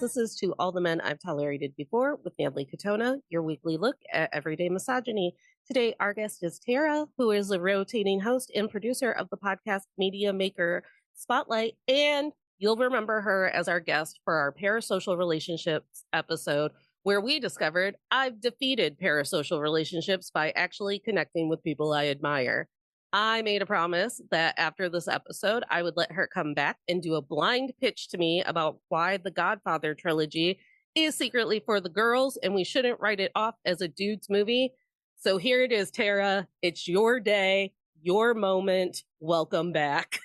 This is To All the Men I've Tolerated Before with Natalie Katona, your weekly look at everyday misogyny. Today, our guest is Tara, who is a rotating host and producer of the podcast Media Maker Spotlight. And you'll remember her as our guest for our parasocial relationships episode, where we discovered I've defeated parasocial relationships by actually connecting with people I admire. I made a promise that after this episode, I would let her come back and do a blind pitch to me about why the Godfather trilogy is secretly for the girls and we shouldn't write it off as a dude's movie. So here it is, Tara. It's your day, your moment. Welcome back.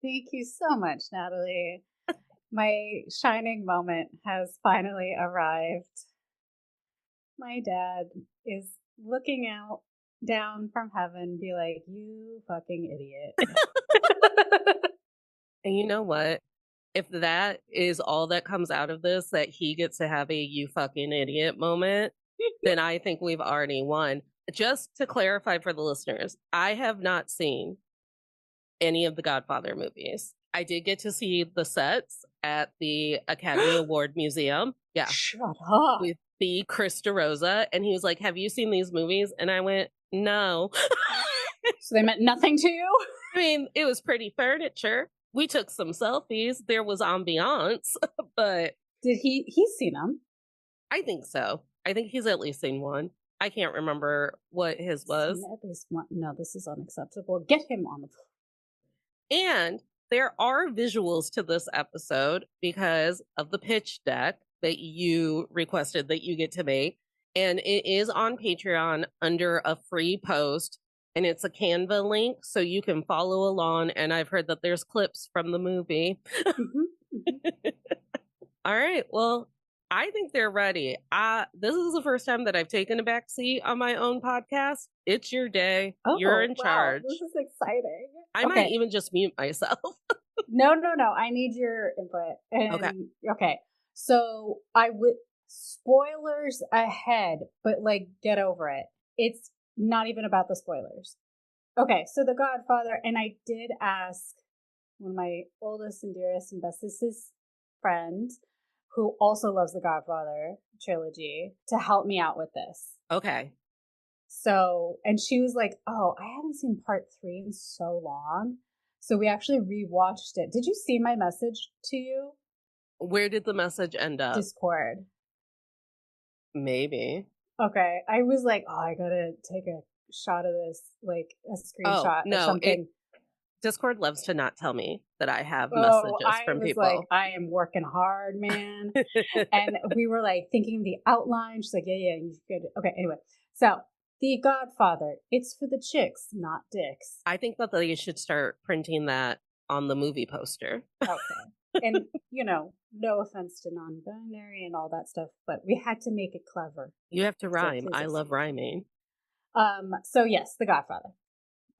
Thank you so much, Natalie. My shining moment has finally arrived. My dad is looking out down from heaven, be like, you fucking idiot. And you know what? If that is all that comes out of this, that he gets to have a you fucking idiot moment, then I think we've already won. Just to clarify for the listeners, I have not seen any of the Godfather movies. I did get to see the sets at the Academy Award Museum. Yeah. Shut up. With the Chris DeRosa. And he was like, have you seen these movies? And I went, no. So they meant nothing to you? I mean, it was pretty furniture. We took some selfies. There was ambiance, but... Did he's seen them? I think so. I think he's at least seen one. I can't remember what his was. At least one. No, this is unacceptable. Get him on the phone. And there are visuals to this episode because of the pitch deck that you requested that you get to make. And it is on Patreon under a free post. And it's a Canva link, so you can follow along. And I've heard that there's clips from the movie. All right. Well, I think they're ready. This is the first time that I've taken a back seat on my own podcast. It's your day. You're in charge. This is exciting. I might even just mute myself. No. I need your input. Okay. So spoilers ahead, but like get over it. It's not even about the spoilers. Okay, so The Godfather, and I did ask one of my oldest and dearest and bestest friends, who also loves The Godfather trilogy, to help me out with this. Okay. So, and she was like, oh, I haven't seen part 3 in so long. So we actually rewatched it. Did you see my message to you? Where did the message end up? Discord. Maybe. Okay, I was like, oh, I gotta take a shot of this, like a screenshot or something. Discord loves to not tell me that I have messages from people. Like, I am working hard, man. And we were like thinking the outline. She's like, yeah, you good. Okay, anyway. So, The Godfather, it's for the chicks, not dicks. I think that they should start printing that on the movie poster. Okay. And, no offense to non-binary and all that stuff, but we had to make it clever. You have to rhyme. I love rhyming. So yes, The Godfather.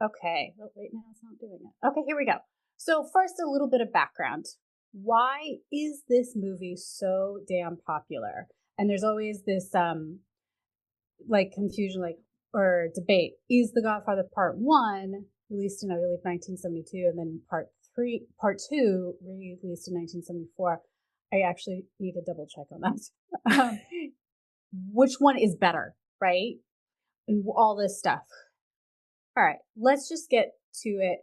Okay. Oh, wait, no, it's not doing it. Okay, here we go. So first, a little bit of background. Why is this movie so damn popular? And there's always this, confusion, or debate. Is The Godfather Part 1 released in, I believe, 1972, and then Part 2 released in 1974? I actually need to double check on that. Which one is better, right? And all this stuff. All right, let's just get to it.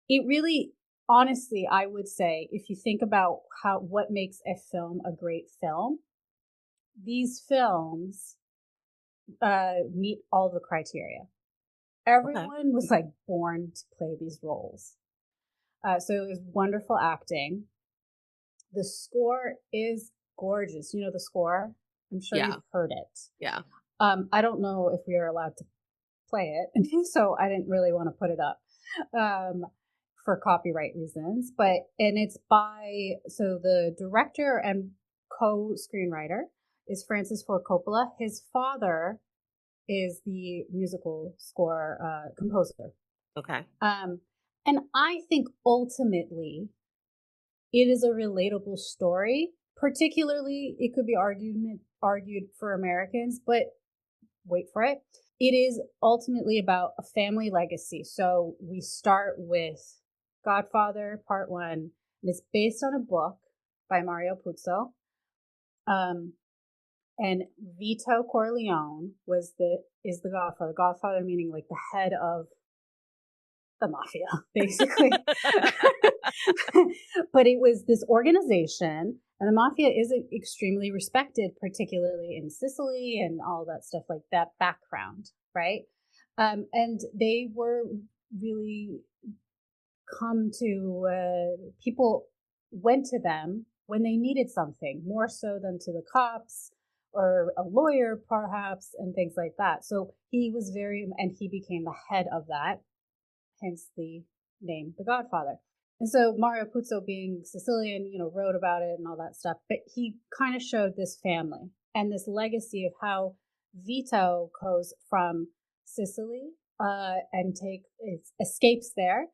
It really, honestly, I would say, if you think about what makes a film a great film, these films meet all the criteria. Everyone was born to play these roles. So it was wonderful acting. The score is gorgeous. You know the score? I'm sure you've heard it. Yeah. I don't know if we are allowed to play it, so I didn't really want to put it up for copyright reasons. And it's so the director and co-screenwriter is Francis Ford Coppola. His father is the musical score composer. Okay. And I think ultimately it is a relatable story. Particularly, it could be argued for Americans, but wait for it. It is ultimately about a family legacy. So we start with Godfather Part 1, and it's based on a book by Mario Puzo. Um, and Vito Corleone is the Godfather. Godfather meaning like the head of the mafia, basically. But it was this organization, and the mafia is extremely respected, particularly in Sicily and all that stuff, like that background, right? And they were really come to people went to them when they needed something more so than to the cops or a lawyer perhaps and things like that. So he was and he became the head of that, hence the name The Godfather. And so Mario Puzo, being Sicilian, wrote about it and all that stuff, but he kind of showed this family and this legacy of how Vito goes from Sicily and escapes there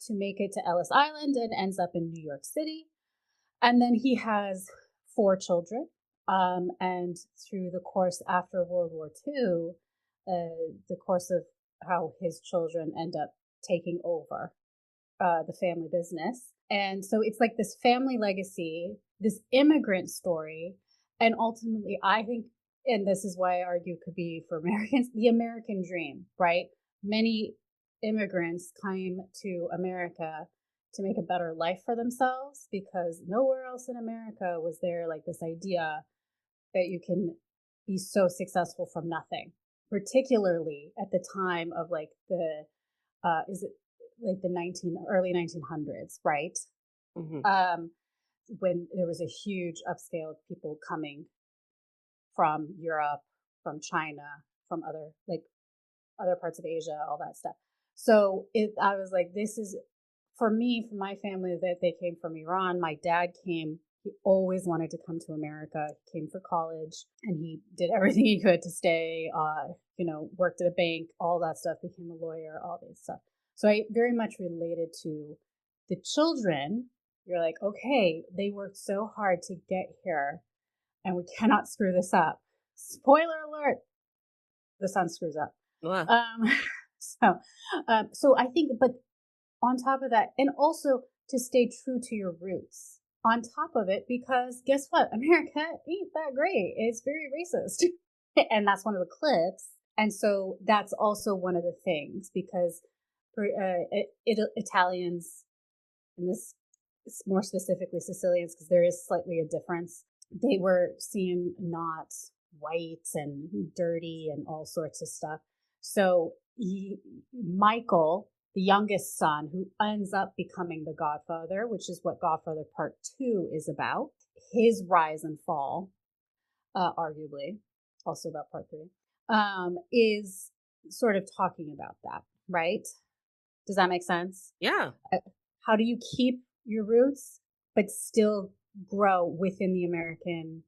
to make it to Ellis Island and ends up in New York City. And then he has 4 children. And through the course after World War II, the course of how his children end up taking over the family business. And so it's like this family legacy, this immigrant story. And ultimately, I think, and this is why I argue could be for Americans, the American dream, right? Many immigrants came to America to make a better life for themselves because nowhere else in America was there like this idea that you can be so successful from nothing, particularly at the time of like is it like the early 1900s, right? Mm-hmm. When there was a huge upscale of people coming from Europe, from China, from other parts of Asia, all that stuff. So I was like, this is, for me, for my family, that they came from Iran. My dad came, he always wanted to come to America. He came for college and he did everything he could to stay, worked at a bank, all that stuff, became a lawyer, all this stuff. So I very much related to the children. You're like, okay, they worked so hard to get here and we cannot screw this up. Spoiler alert, the son screws up. Wow. So I think, but on top of that, and also to stay true to your roots on top of it, because guess what? America ain't that great. It's very racist. And that's one of the clips. And so that's also one of the things, because for Italians, and this is more specifically Sicilians, because there is slightly a difference, they were seen not white and dirty and all sorts of stuff. So Michael, the youngest son, who ends up becoming the Godfather, which is what Godfather Part 2 is about, his rise and fall, arguably, also about Part 3, is sort of talking about that, right? Does that make sense? Yeah. How do you keep your roots, but still grow within the American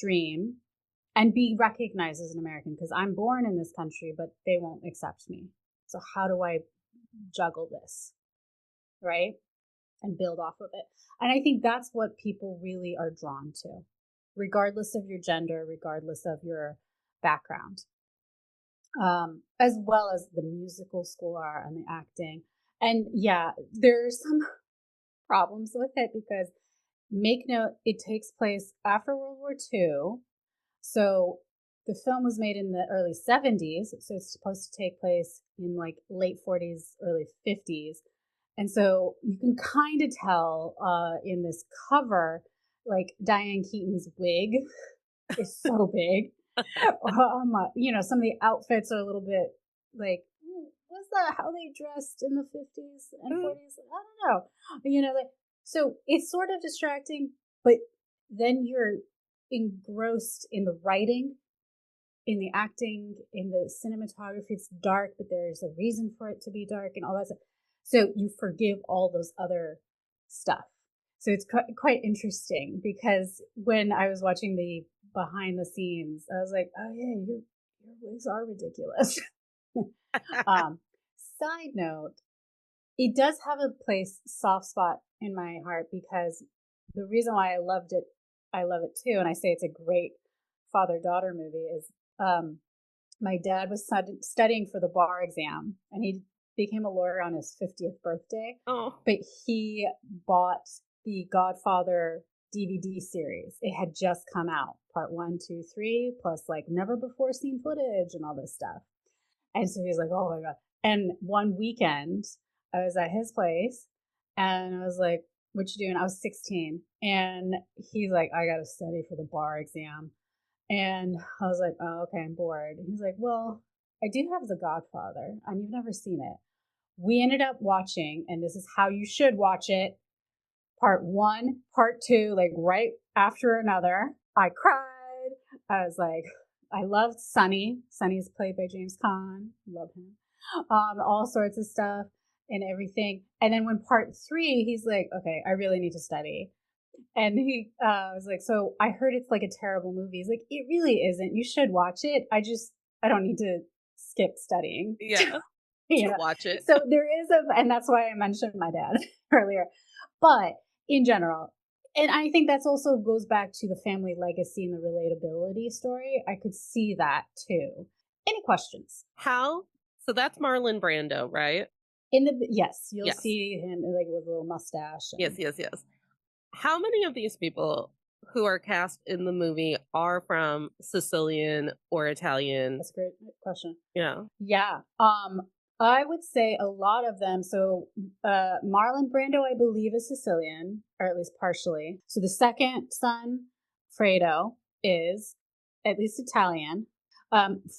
dream and be recognized as an American? Because I'm born in this country, but they won't accept me. So how do I juggle this, right? And build off of it. And I think that's what people really are drawn to, regardless of your gender, regardless of your background, as well as the musical score and the acting. And yeah, there's some problems with it because, make note, it takes place after World War II. So the film was made in the early 70s. So it's supposed to take place in like late 40s, early 50s. And so you can kind of tell in this cover, like Diane Keaton's wig is so big. Some of the outfits are a little bit like, was that how they dressed in the 50s and 40s? I don't know. So it's sort of distracting, but then you're engrossed in the writing, in the acting, in the cinematography. It's dark, but there's a reason for it to be dark and all that stuff. So you forgive all those other stuff. So it's quite interesting, because when I was watching the behind the scenes, I was like, oh yeah, your wigs are ridiculous. Side note, it does have a soft spot in my heart, because the reason why I love it too, and I say it's a great father-daughter movie, is my dad was studying for the bar exam, and he became a lawyer on his 50th birthday. Oh. But he bought the Godfather DVD series. It had just come out, part 1, 2, 3, plus like never before seen footage and all this stuff. And so he's like, oh my God. And one weekend, I was at his place and I was like, what you doing? I was 16. And he's like, I got to study for the bar exam. And I was like, oh, okay, I'm bored. He's like, well, I do have The Godfather, and you've never seen it. We ended up watching, and this is how you should watch it, part 1, part 2, like right after another. I cried. I was like, I loved Sonny. Sonny's played by James Caan. Love him. All sorts of stuff and everything. And then when part 3, he's like, okay, I really need to study. And he was like, so I heard it's like a terrible movie. He's like, it really isn't. You should watch it. I don't need to skip studying. Yeah. You To know? watch it. So there is and that's why I mentioned my dad earlier. But in general, and I think that's also goes back to the family legacy and the relatability story. I could see that too. Any questions? How? So that's Marlon Brando, right? Yes, you'll Yes. see him like with a little mustache. Yes. How many of these people who are cast in the movie are from Sicilian or Italian? That's a great question. Yeah. Yeah. I would say a lot of them. So Marlon Brando, I believe, is Sicilian, or at least partially. So the second son, Fredo, is at least Italian.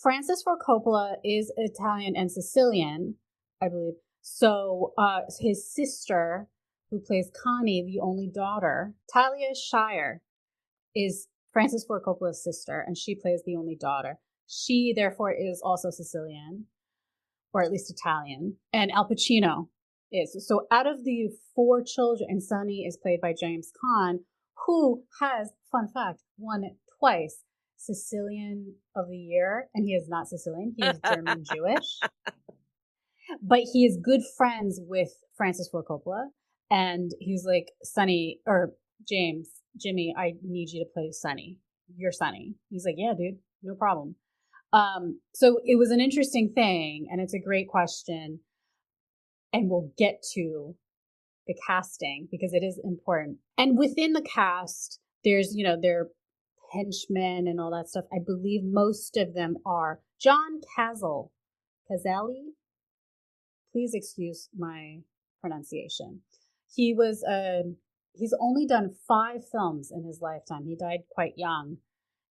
Francis Ford Coppola is Italian and Sicilian, I believe. So his sister, who plays Connie, the only daughter, Talia Shire, is Francis Ford Coppola's sister, and she plays the only daughter. She, therefore, is also Sicilian, or at least Italian. And Al Pacino is. So out of the 4 children, and Sonny is played by James Caan, who has, fun fact, won twice Sicilian of the Year, and he is not Sicilian. He is German Jewish. But he is good friends with Francis Ford Coppola. And he's like, Sonny, or James, Jimmy, I need you to play Sonny. You're Sonny. He's like, yeah, dude, no problem. So it was an interesting thing, and it's a great question. And we'll get to the casting because it is important. And within the cast, there's, their henchmen and all that stuff. I believe most of them are John Cazale. Please excuse my pronunciation. He's only done 5 films in his lifetime. He died quite young.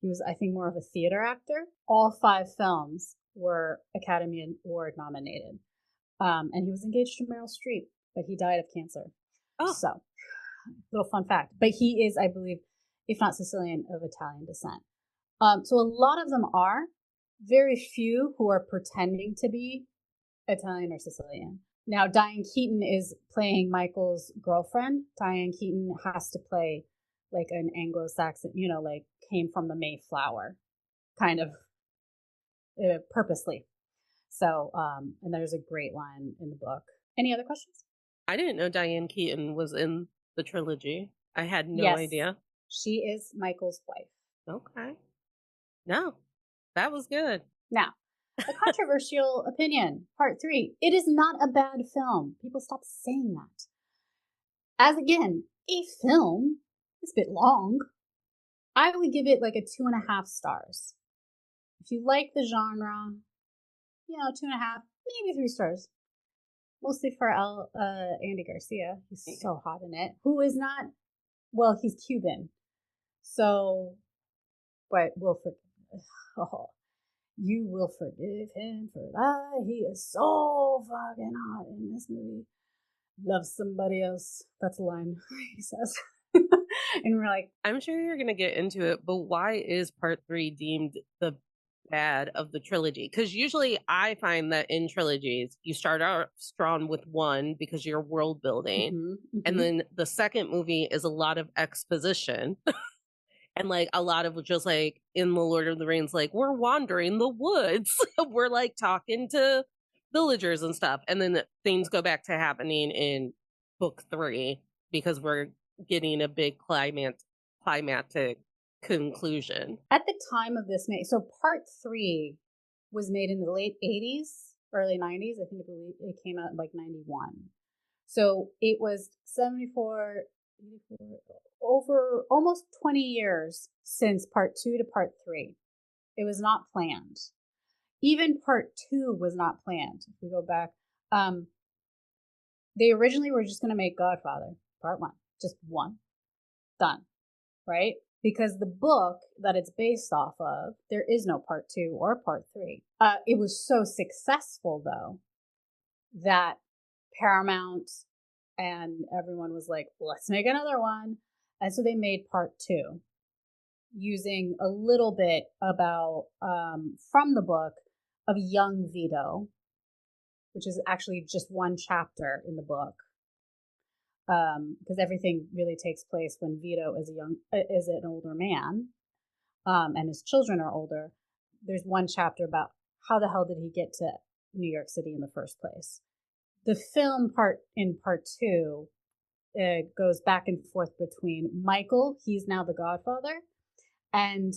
He was, I think, more of a theater actor. All 5 films were Academy Award nominated. And he was engaged to Meryl Streep, but he died of cancer. Oh. So, little fun fact. But he is, I believe, if not Sicilian, of Italian descent. So a lot of them are. Very few who are pretending to be Italian or Sicilian. Now, Diane Keaton is playing Michael's girlfriend. Diane Keaton has to play like an Anglo-Saxon, like came from the Mayflower, kind of purposely. So, and there's a great line in the book. Any other questions? I didn't know Diane Keaton was in the trilogy. I had no idea. She is Michael's wife. Okay. No, that was good. Now, the controversial opinion, part 3. It is not a bad film. People stop saying that. As again, a film, it's a bit long. I would give it like a 2.5 stars. If you like the genre, 2.5, maybe 3 stars. Mostly for Andy Garcia. He's so hot in it. Who is not, well, he's Cuban. So, but we'll forgive. Oh, you will forgive him for that. He is so fucking hot in this movie. Loves somebody else. That's a line he says. And we're like, I'm sure you're going to get into it, but why is part 3 deemed the bad of the trilogy? Because usually I find that in trilogies, you start out strong with 1 because you're world building. And then the second movie is a lot of exposition. And like a lot of just like in the Lord of the Rings, like we're wandering the woods. We're like talking to villagers and stuff. And then things go back to happening in book 3 because we're getting a big climactic conclusion. At the time of this, so part 3 was made in the late 80s, early 90s. I think it came out like 91. So it was 74, 84, over almost 20 years since part 2 to part 3. It was not planned. Even part 2 was not planned. If we go back, they originally were just going to make Godfather part 1, just one, done, right? Because the book that it's based off of, there is no part 2 or part 3. It was so successful, though, that Paramount and everyone was like, let's make another one. And so they made part 2, using a little bit about from the book of young Vito, which is actually just one chapter in the book, because everything really takes place when Vito is an older man, and his children are older. There's one chapter about how the hell did he get to New York City in the first place. The film part 2 goes back and forth between Michael, he's now the Godfather, and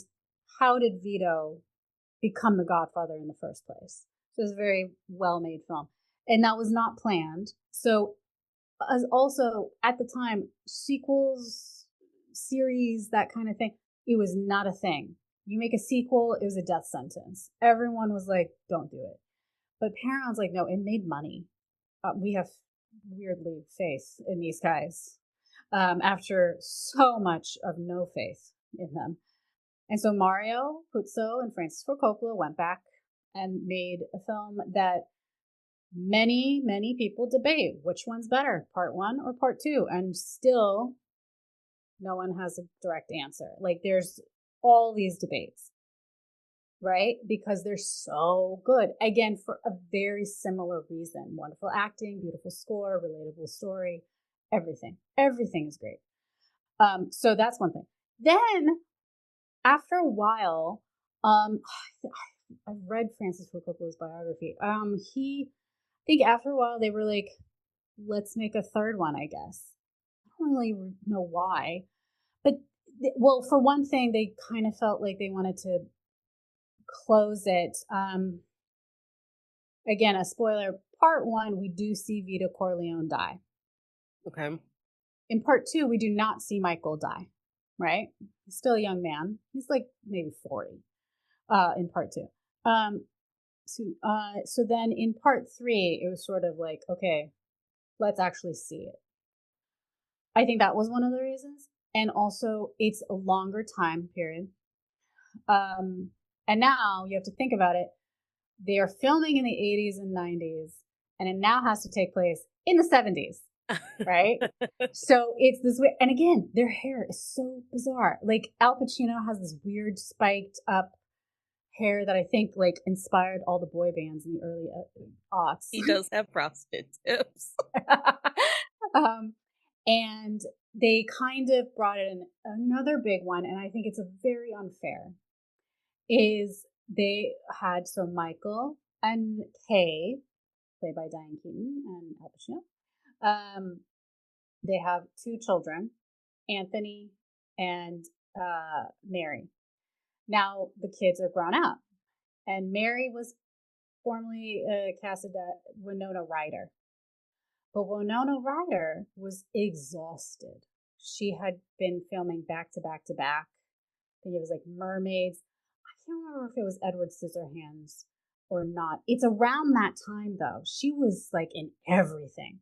how did Vito become the Godfather in the first place. So it's a very well-made film. And that was not planned. So as also at the time, sequels, series, that kind of thing, it was not a thing. You make a sequel, it was a death sentence. Everyone was like, don't do it. But Paramount's like, no, it made money. We have weirdly faith in these guys after so much of no faith in them. And so Mario Puzo and Francis Ford Coppola went back and made a film that many, many people debate which one's better, part 1 or part 2. And still, no one has a direct answer. Like, there's all these debates, right? Because they're so good. Again, for a very similar reason. Wonderful acting, beautiful score, relatable story, everything. Everything is great. So that's one thing. Then, after a while, I've read Francis Ford Coppola's biography. I think after a while they were like, let's make a third one, I guess. I don't really know why. But, well, for one thing, they kind of felt like they wanted to close it. Again, a spoiler, part 1, we do see Vito Corleone die. Okay. In part 2, we do not see Michael die, right? He's still a young man. He's like maybe 40 in part 2. So then in part 3, it was sort of like, okay, let's actually see it. I think that was one of the reasons. And also, it's a longer time period. And now you have to think about it. They are filming in the 80s and 90s, and it now has to take place in the 70s, right? So it's this way. And again, their hair is so bizarre. Like, Al Pacino has this weird spiked up hair that I think like inspired all the boy bands in the early aughts. He does have frosted tips. And they kind of brought in another big one, and I think it's a very unfair, is they had Michael and Kay, played by Diane Keaton and Al Pacino. They have 2 children, Anthony and Mary. Now the kids are grown up, and Mary was formerly casted at Winona Ryder. But Winona Ryder was exhausted. She had been filming back to back to back. I think it was like Mermaids. I can't remember if it was Edward Scissorhands or not. It's around that time, though. She was like in everything.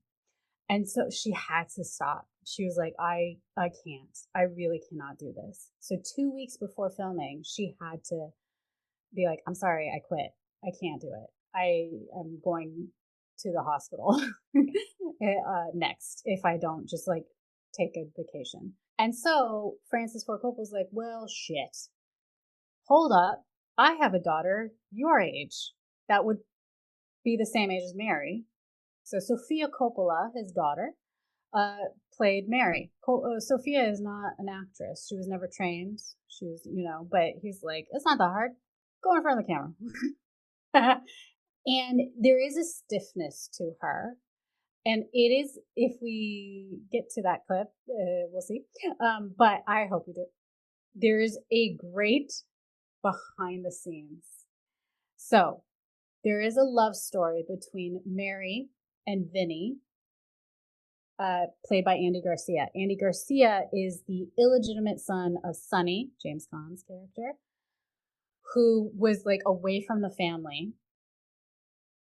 And so she had to stop. She was like, I can't. I really cannot do this. So 2 weeks before filming, she had to be like, I'm sorry, I quit. I can't do it. I am going to the hospital next if I don't just like take a vacation. And so Francis Ford Coppola was like, well, shit. Hold up. I have a daughter your age that would be the same age as Mary. So Sofia Coppola, his daughter, played Mary. Sophia is not an actress. She was never trained. She was, but he's like, it's not that hard. Go in front of the camera. And there is a stiffness to her. And it is, if we get to that clip, we'll see. But I hope we do. There is a great behind the scenes. So there is a love story between Mary and Vinny. played by Andy Garcia. Andy Garcia is the illegitimate son of Sonny, James Caan's character, who was like away from the family.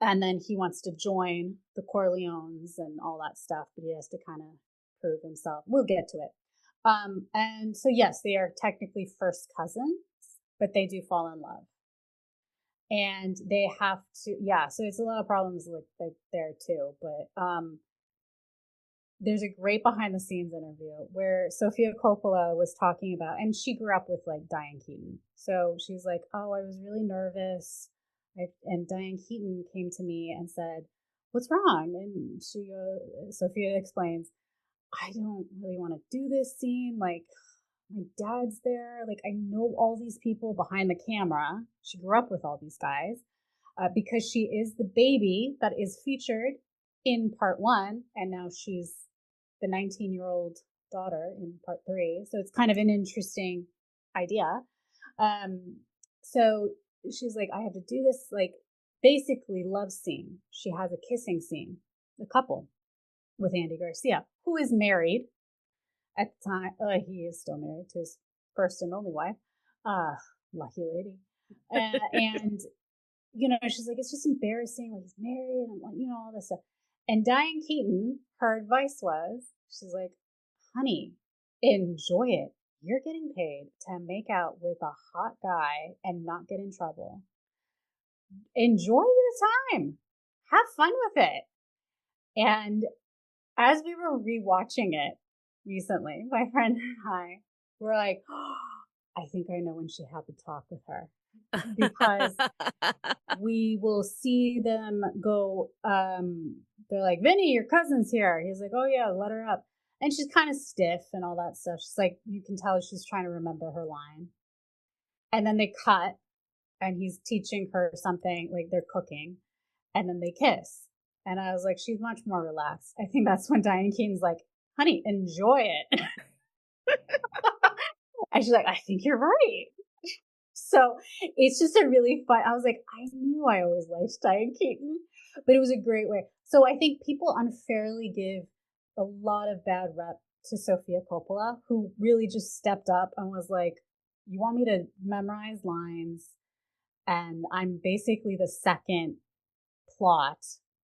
And then he wants to join the Corleones and all that stuff, but he has to kind of prove himself. We'll get to it. And so, yes, they are technically first cousins, but they do fall in love. And they have to, yeah, so it's a lot of problems like there too. But there's a great behind the scenes interview where Sofia Coppola was talking about, and she grew up with like Diane Keaton. So she's like, oh, I was really nervous. And Diane Keaton came to me and said, what's wrong? And Sophia explains, I don't really want to do this scene. Like, my dad's there. Like, I know all these people behind the camera. She grew up with all these guys because she is the baby that is featured in part 1. And now she's the 19-year-old daughter in part 3. So it's kind of an interesting idea. So she's like, I have to do this, like, basically love scene. She has a kissing scene, a couple, with Andy Garcia, who is married at the time. He is still married to his first and only wife. Lucky lady. And, you know, she's like, it's just embarrassing. Like, he's married and, like, you know, all this stuff. And Diane Keaton, her advice was, she's like, honey, enjoy it. You're getting paid to make out with a hot guy and not get in trouble. Enjoy your time. Have fun with it. And as we were rewatching it recently, my friend and I were like, oh, I think I know when she had the talk with her. Because we will see them go, they're like, Vinny, your cousin's here. He's like, oh yeah, let her up. And she's kind of stiff and all that stuff. She's like, you can tell she's trying to remember her line. And then they cut and he's teaching her something, like they're cooking. And then they kiss. And I was like, she's much more relaxed. I think that's when Diane Keaton's like, honey, enjoy it. And she's like, I think you're right. So it's just a really fun, I was like, I knew I always liked Diane Keaton, but it was a great way. So I think people unfairly give a lot of bad rep to Sofia Coppola, who really just stepped up and was like, you want me to memorize lines, and I'm basically the second plot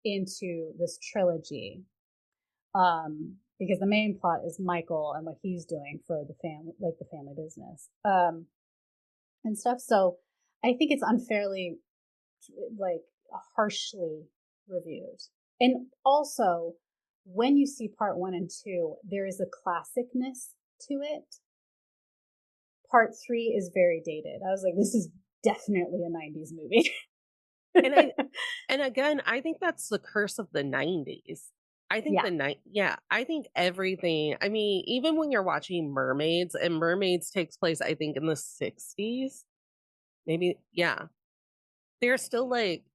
into this trilogy. Because the main plot is Michael and what he's doing for the family, like the family business. And stuff. So I think it's unfairly, like, harshly reviewed. And also, when you see part 1 and 2, there is a classicness to it. Part 3 is very dated. I was like, this is definitely a 90s movie. and again, I think that's the curse of the 90s. I think I think everything, I mean, even when you're watching Mermaids, and Mermaids takes place, I think, in the 60s, maybe, yeah. They're still like,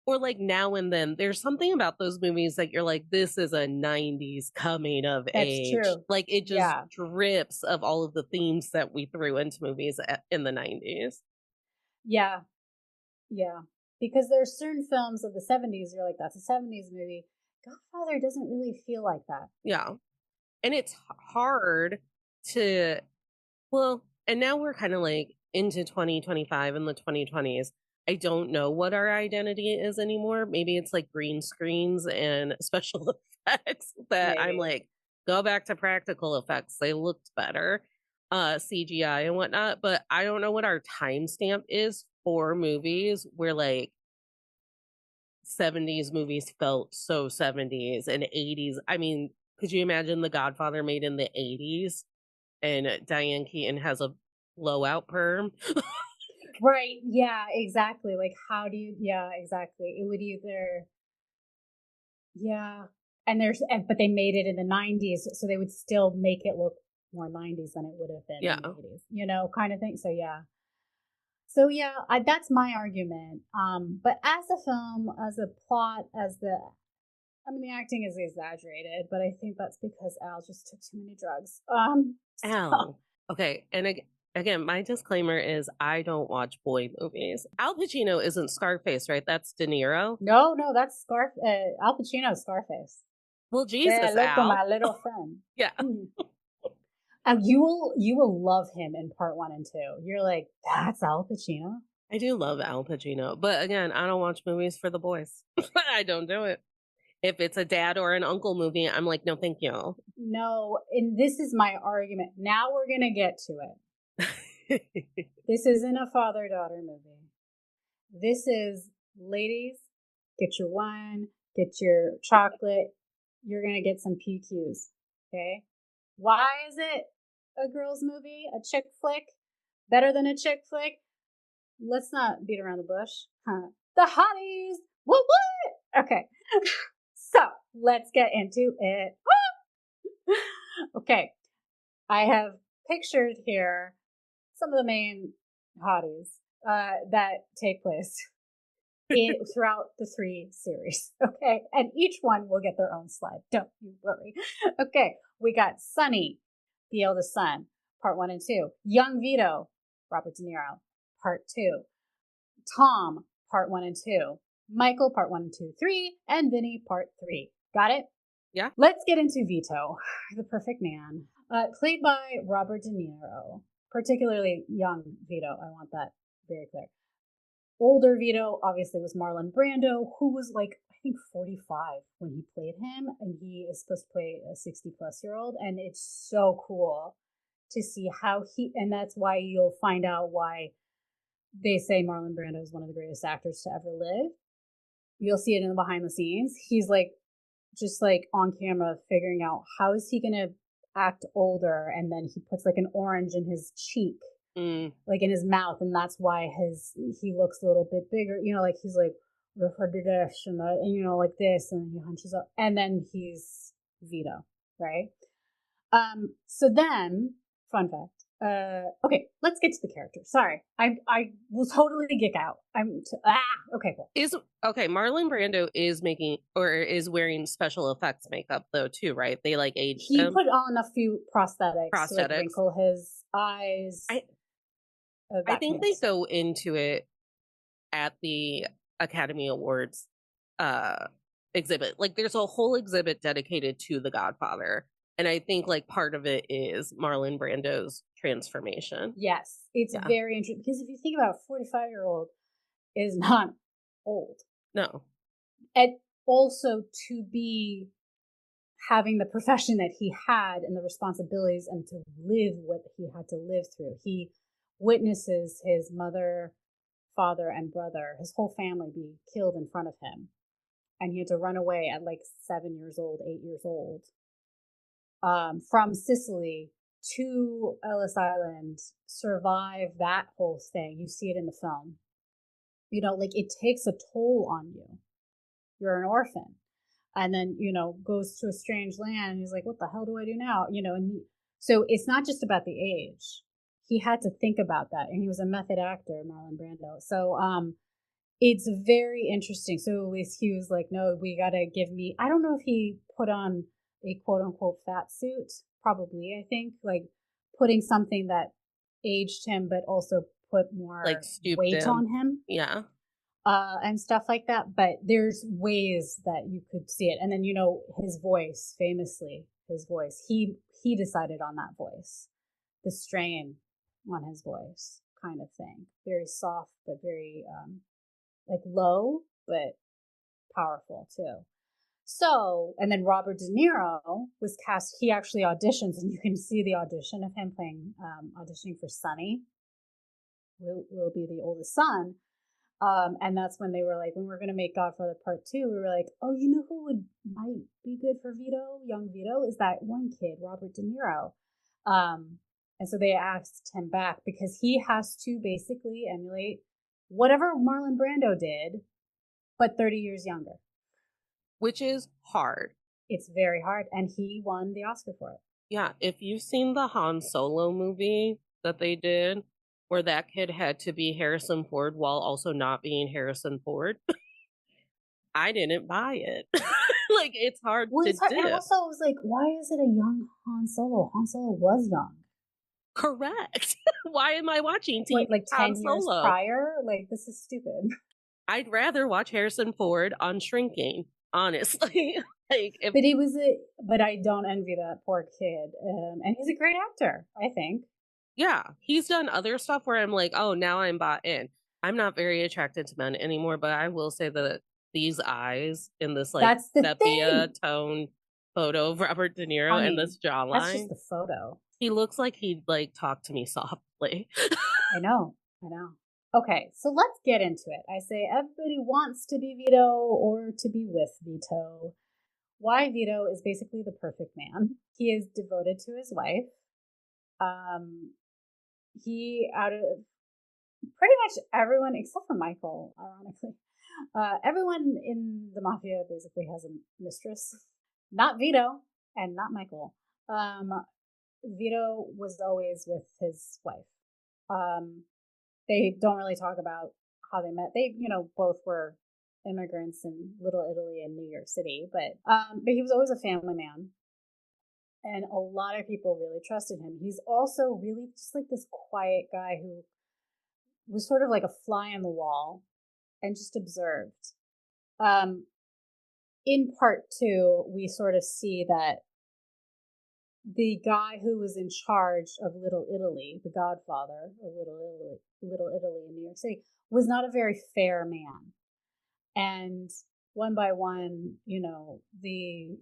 or like Now and Then, there's something about those movies that you're like, this is a 90s coming of age. That's true. Like, it just drips of all of the themes that we threw into movies in the 90s. Yeah. Yeah. Because there's certain films of the 70s, you're like, that's a 70s movie. Godfather doesn't really feel like that. Yeah. And it's hard to, well, and now we're kind of like into 2025 and the 2020s. I don't know what our identity is anymore. Maybe it's like green screens and special effects that I'm like, go back to practical effects. They looked better, CGI and whatnot. But I don't know what our timestamp is for movies where like 70s movies felt so 70s and 80s. I mean, could you imagine The Godfather made in the 80s and Diane Keaton has a blowout perm? Right. Yeah, exactly. Like, how do you, yeah, exactly. It would either, yeah. And but they made it in the 90s, so they would still make it look more 90s than it would have been in the 80s, you know, kind of thing. So, yeah. So, yeah, that's my argument. But as a film, as a plot, I mean, the acting is exaggerated, but I think that's because Al just took too many drugs. Al. Okay. And again, my disclaimer is I don't watch boy movies. Al Pacino isn't Scarface, right? That's De Niro. No, that's Al Pacino's Scarface. Well, Say Jesus, hello to Al. my little friend. Yeah. And you will love him in part 1 and 2. You're like, that's Al Pacino? I do love Al Pacino. But again, I don't watch movies for the boys. I don't do it. If it's a dad or an uncle movie, I'm like, no, thank you. No, and this is my argument. Now we're going to get to it. This isn't a father-daughter movie. This is, ladies, get your wine, get your chocolate. You're going to get some PQs, okay? Why is it a girls' movie, a chick flick? Better than a chick flick? Let's not beat around the bush. Huh. The hotties! What? Okay. So, let's get into it. Okay. I have pictured here some of the main hotties that take place throughout the 3 series. Okay. And each one will get their own slide. Don't you worry. Okay. We got Sonny, the eldest son, part 1 and 2. Young Vito, Robert De Niro, part 2. Tom, part 1 and 2. Michael, part 1 and 2, 3. And Vinny, part 3. Got it? Yeah. Let's get into Vito, the perfect man. Played by Robert De Niro. Particularly young Vito. I want that very clear. Older Vito, obviously, was Marlon Brando, who was like, I think 45 when he played him. And he is supposed to play a 60-plus-year-old. And it's so cool to see how and that's why you'll find out why they say Marlon Brando is one of the greatest actors to ever live. You'll see it in the behind the scenes. He's like, just like on camera, figuring out how is he going to act older. And then he puts like an orange in his cheek, like in his mouth. And that's why he looks a little bit bigger, like he's like, and like this, and he hunches up, and then he's Vito, right? So then, fun fact. Okay, let's get to the character. Sorry, I will totally geek out. Okay, cool. Marlon Brando is wearing special effects makeup though too, right? They like aged He him. put on a few prosthetics. To, like, wrinkle his eyes. I think they go into it at the Academy Awards exhibit. Like there's a whole exhibit dedicated to The Godfather. And I think like part of it is Marlon Brando's transformation. Yes, it's very interesting because if you think about a 45-year-old is not old. No. And also to be having the profession that he had and the responsibilities and to live what he had to live through. He witnesses his mother, father, and brother, his whole family be killed in front of him. And he had to run away at like 7 years old, 8 years old. From Sicily to Ellis Island, survive that whole thing. You see it in the film. Like it takes a toll on you. You're an orphan. And then, goes to a strange land. And he's like, what the hell do I do now? So it's not just about the age. He had to think about that. And he was a method actor, Marlon Brando. So it's very interesting. So at least he was like, no, we got to give me, I don't know if he put on a quote unquote fat suit, probably, I think, like putting something that aged him, but also put more like weight on him. Yeah. And stuff like that. But there's ways that you could see it. And then, his voice, famously, he decided on that voice, the strain on his voice kind of thing. Very soft, but very like low, but powerful too. So, and then Robert De Niro was cast. He actually auditions, and you can see the audition of him auditioning for Sonny. Will be the oldest son. And that's when they were like, when we're going to make Godfather Part 2, we were like, oh, you know who might be good for Vito, young Vito, is that one kid, Robert De Niro. And so they asked him back because he has to basically emulate whatever Marlon Brando did, but 30 years younger. Which is hard. It's very hard. And he won the Oscar for it. Yeah. If you've seen the Han Solo movie that they did, where that kid had to be Harrison Ford while also not being Harrison Ford, I didn't buy it. Like, it's hard to do. And also, I was like, why is it a young Han Solo? Han Solo was young. Correct. Why am I watching like 10 years prior? Like, this is stupid. I'd rather watch Harrison Ford on Shrinking, honestly. Like, if, But but I don't envy that poor kid. And he's a great actor, I think. yeah, he's done other stuff where I'm like, oh, now I'm bought in. I'm not very attracted to men anymore, but I will say that these eyes in this like That's the sepia thing. tone photo of Robert De Niro and Honey, this that's just jawline, the photo. he looks like he'd like talk to me softly. I know. I know. Okay, so let's get into it. I say everybody wants to be Vito or to be with Vito. Why Vito is basically the perfect man. He is devoted to his wife. Um, he out of pretty much everyone except for Michael, ironically, everyone in the mafia basically has a mistress. Not Vito and not Michael. Vito was always with his wife. Um, they don't really talk about how they met. They, both were immigrants in Little Italy and New York City, but he was always a family man, and a lot of people really trusted him. He's also really just like this quiet guy who was sort of like a fly on the wall and just observed. Um, in part two, we sort of see that the guy who was in charge of Little Italy, the Godfather of Little Italy in New York City, was not a very fair man. And one by one, the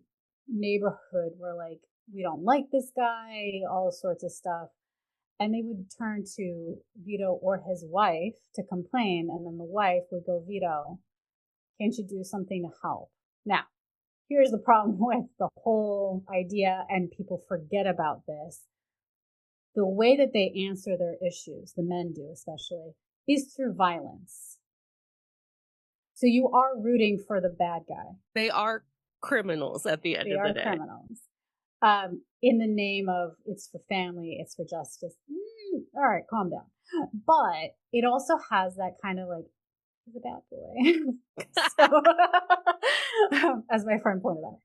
neighborhood were like, we don't like this guy, all sorts of stuff. And they would turn to Vito or his wife to complain. And then the wife would go, Vito, can't you do something to help? Now, here's the problem with the whole idea, and people forget about this. The way that they answer their issues, the men do especially, is through violence. So you are rooting for the bad guy. They are criminals at the end They of the are day. criminals. In the name of it's for family, it's for justice. All right, calm down. But it also has that kind of like, he's a bad boy. So, as my friend pointed out.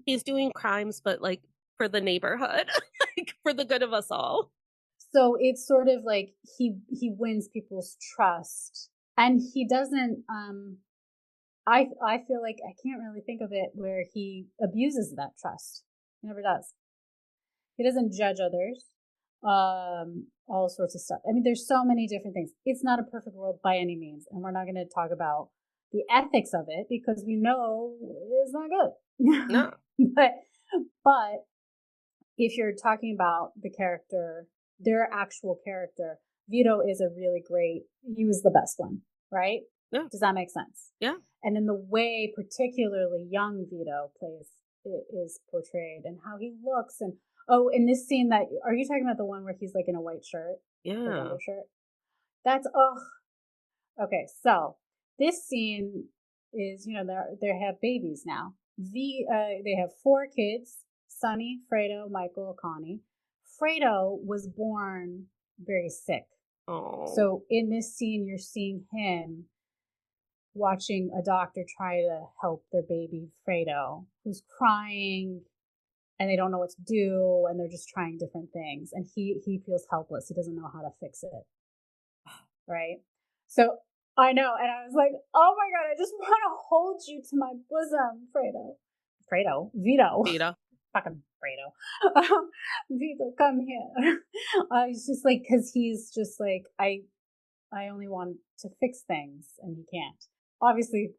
He's doing crimes, but like for the neighborhood, like for the good of us all. So it's sort of like he wins people's trust, and he doesn't. I feel like I can't really think of it where he abuses that trust. He never does. He doesn't judge others. All sorts of stuff. I mean, there's so many different things. It's not a perfect world by any means, and we're not going to talk about the ethics of it because we know it's not good. No. but if you're talking about the character, their actual character, Vito is a really great. He was the best one, right? Yeah. Does that make sense? Yeah. And then the way, particularly young Vito is portrayed, and how he looks, and in this scene that are you talking about the one where he's like in a white shirt, yeah, like undershirt? That's okay. So this scene is they have babies now. They have 4 kids: Sonny, Fredo, Michael, Connie. Fredo was born very sick. oh, So in this scene, you're seeing him watching a doctor try to help their baby Fredo, who's crying, and they don't know what to do, and they're just trying different things, and he feels helpless. He doesn't know how to fix it, right? So I know, and I was like, oh my god, I just want to hold you to my bosom, Vito, fucking Fredo, Vito, come here. It's just like, because he's just like, I only want to fix things, and he can't. Obviously,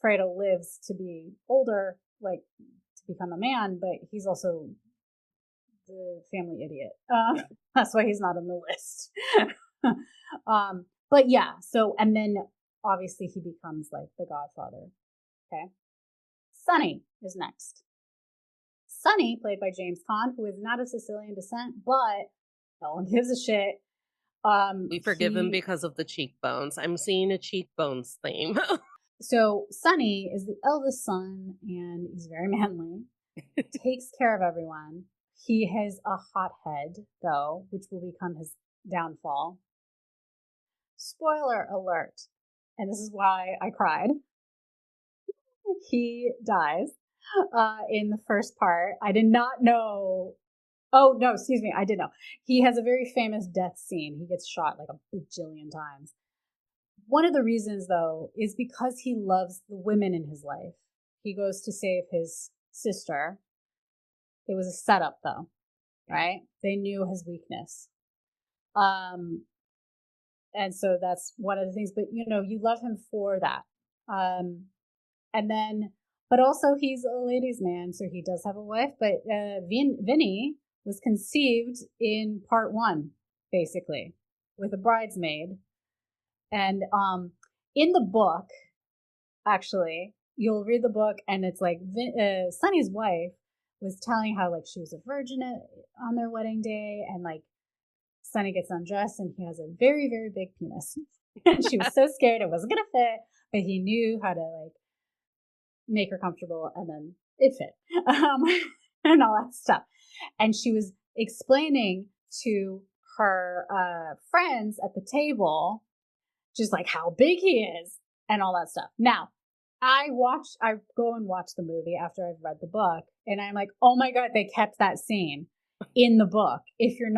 Fredo lives to be older, like to become a man, but he's also the family idiot. That's why he's not on the list. But yeah, so, and then obviously he becomes like the Godfather. Okay. Sonny is next. Sonny, played by James Caan, who is not of Sicilian descent, but no one gives a shit. We forgive him because of the cheekbones. I'm seeing a cheekbones theme. So Sonny is the eldest son, and he's very manly. Takes care of everyone. He has a hot head, though, which will become his downfall. Spoiler alert, and this is why I cried. He dies in the first part. I did not know. Oh, no, excuse me. I did know. He has a very famous death scene. He gets shot like a bajillion times. One of the reasons, though, is because he loves the women in his life. He goes to save his sister. It was a setup, though, right? They knew his weakness. And so that's one of the things, but you love him for that. And then, but also he's a ladies' man, so he does have a wife, but Vinny was conceived in part 1, basically, with a bridesmaid. And in the book, actually, you'll read the book, and it's like Sonny's wife was telling how, like, she was a virgin on their wedding day, and, like, Sonny gets undressed, and he has a very, very big penis. And she was so scared it wasn't going to fit, but he knew how to, like, make her comfortable, and then it fit. And all that stuff. And she was explaining to her friends at the table just, like, how big he is and all that stuff. Now, I go and watch the movie after I've read the book, and I'm like, oh my God, they kept that scene in the book. If you're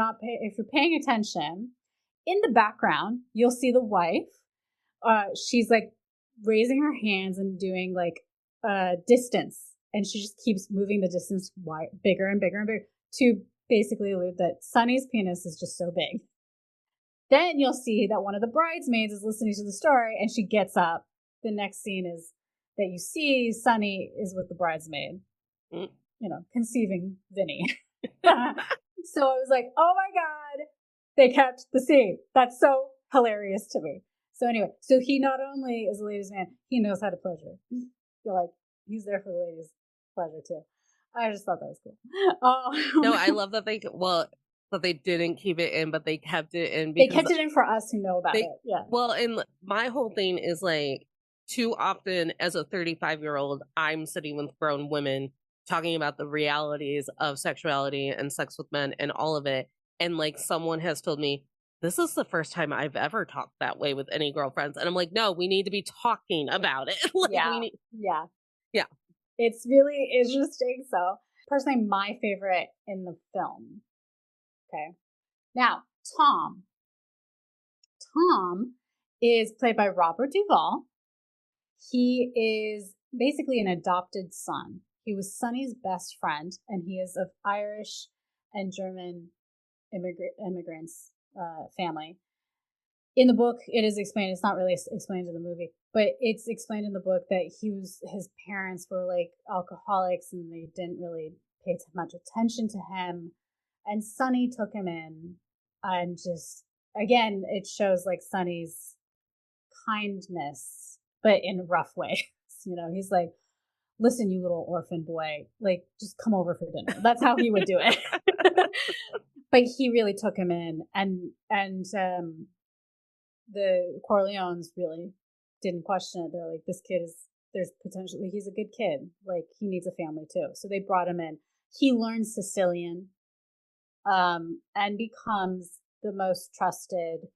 paying attention, in the background, you'll see the wife. She's, like, raising her hands and doing, like, distance, and she just keeps moving the distance bigger and bigger and bigger to basically allude that Sonny's penis is just so big. Then you'll see that one of the bridesmaids is listening to the story, and she gets up. The next scene is that you see Sonny is with the bridesmaid, conceiving Vinny. So I was like, oh my God, they kept the scene. That's so hilarious to me. So anyway, so he not only is a ladies' man, he knows how to pleasure. You're like, he's there for the ladies' pleasure too. I just thought that was cool. No, I love that that they didn't keep it in, but they kept it in because they kept it in for us who know about it. Yeah. Well, and my whole thing is, like, too often as a 35-year-old, I'm sitting with grown women talking about the realities of sexuality and sex with men and all of it. And, like, someone has told me, this is the first time I've ever talked that way with any girlfriends. And I'm like, no, we need to be talking about it. Like, yeah. Yeah. It's really interesting. So, personally, my favorite in the film. Okay. Now, Tom is played by Robert Duvall. He is basically an adopted son. He was Sonny's best friend, and he is of Irish and German immigrants family. In the book, it is explained. It's not really explained in the movie, but it's explained in the book that his parents were, like, alcoholics, and they didn't really pay much attention to him. And Sonny took him in, and just, again, it shows, like, Sonny's kindness, but in a rough way. He's like, listen, you little orphan boy, like, just come over for dinner. That's how he would do it. But he really took him in, and the Corleones really didn't question it. They're like, this kid there's potentially, he's a good kid. Like, he needs a family too. So they brought him in. He learns Sicilian, and becomes the most trusted,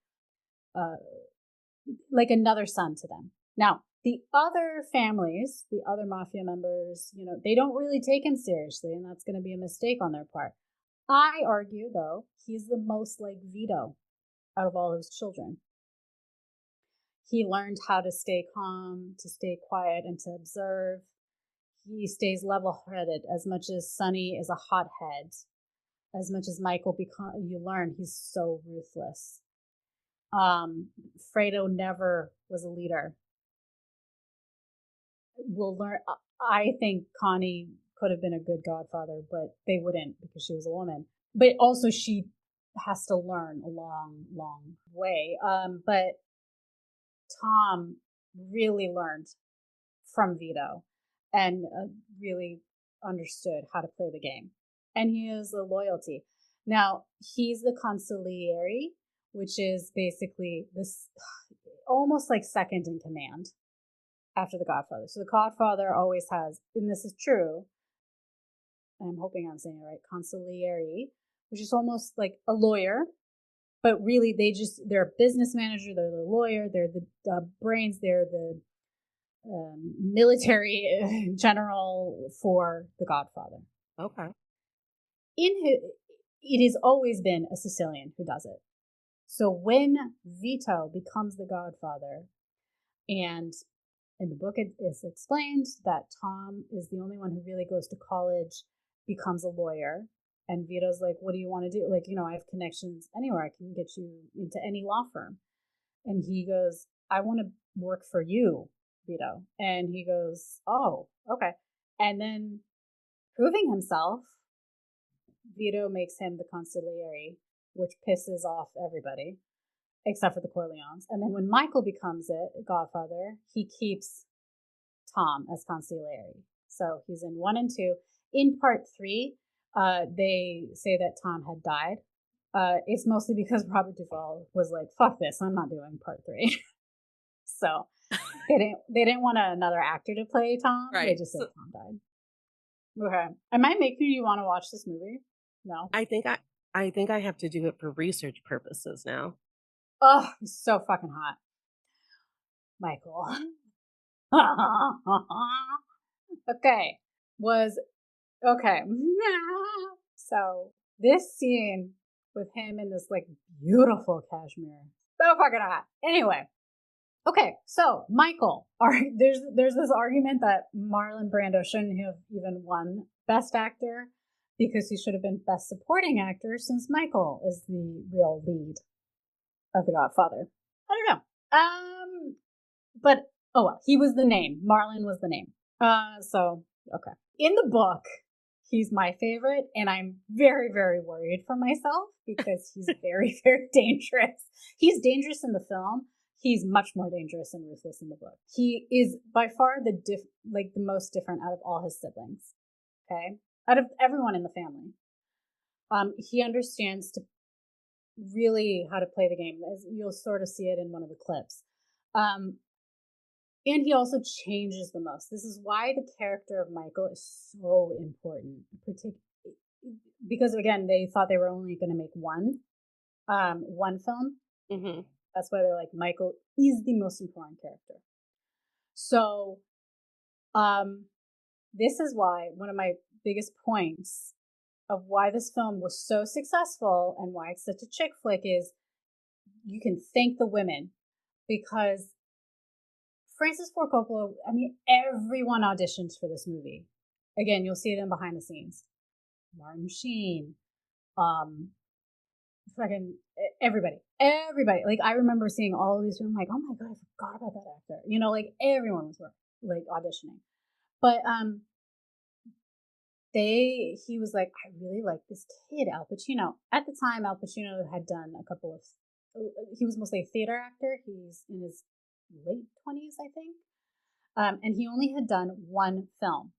like, another son to them. Now, the other families, the other mafia members, they don't really take him seriously, and that's going to be a mistake on their part. I argue, though, he's the most like Vito out of all his children. He learned how to stay calm, to stay quiet, and to observe. He stays level-headed. As much as Sonny is a hothead, as much as Michael, you learn he's so ruthless. Fredo never was a leader. We'll learn. I think Connie could have been a good godfather, but they wouldn't because she was a woman. But also she has to learn a long, long way. But Tom really learned from Vito and really understood how to play the game. And he has a loyalty. Now, he's the consigliere, which is basically this almost like second in command after the Godfather. So the Godfather always has, and this is true, I'm hoping I'm saying it right, consigliere, which is almost like a lawyer, but really they're a business manager, they're the lawyer, they're the brains, they're the military general for the Godfather. Okay. It has always been a Sicilian who does it. So when Vito becomes the Godfather and In the book, it is explained that Tom is the only one who really goes to college, becomes a lawyer. And Vito's like, what do you want to do? Like, I have connections anywhere. I can get you into any law firm. And he goes, I want to work for you, Vito. And he goes, oh, okay. And then proving himself, Vito makes him the consigliere, which pisses off everybody except for the Corleones. And then when Michael becomes Godfather, he keeps Tom as consigliere. So he's in 1 and 2. In part 3, they say that Tom had died. It's mostly because Robert Duvall was like, "Fuck this! I'm not doing part 3." So they didn't want another actor to play Tom. Right. They just said Tom died. Okay. Am I making you want to watch this movie? No. I think I have to do it for research purposes now. Oh, he's so fucking hot. Michael. Okay. Okay. So this scene with him in this like beautiful cashmere. So fucking hot. Anyway. Okay, so Michael, there's this argument that Marlon Brando shouldn't have even won Best Actor because he should have been Best Supporting Actor since Michael is the real lead of The Godfather. I don't know. But oh well, he was the name. Marlon was the name. So okay. In the book, he's my favorite, and I'm very, very worried for myself because he's very, very dangerous. He's dangerous in the film. He's much more dangerous and ruthless in the book. He is by far the most different out of all his siblings. Okay, out of everyone in the family, he understands to really how to play the game. As you'll sort of see it in one of the clips. And he also changes the most. This is why the character of Michael is so important, because again, they thought they were only going to make one film. Mm-hmm. That's why they're like, Michael is the most important character. So, this is why one of my biggest points of why this film was so successful and why it's such a chick flick is you can thank the women, because Francis Ford Coppola, I mean, everyone auditions for this movie. Again, you'll see them behind the scenes. Martin Sheen, fucking everybody. Like, I remember seeing all of these, and I'm like, oh my God, I forgot about that actor. Like everyone was like auditioning. But he was like, I really like this kid, Al Pacino. At the time, Al Pacino had done a couple of, he was mostly a theater actor. He's in his late 20s, I think. And he only had done one film,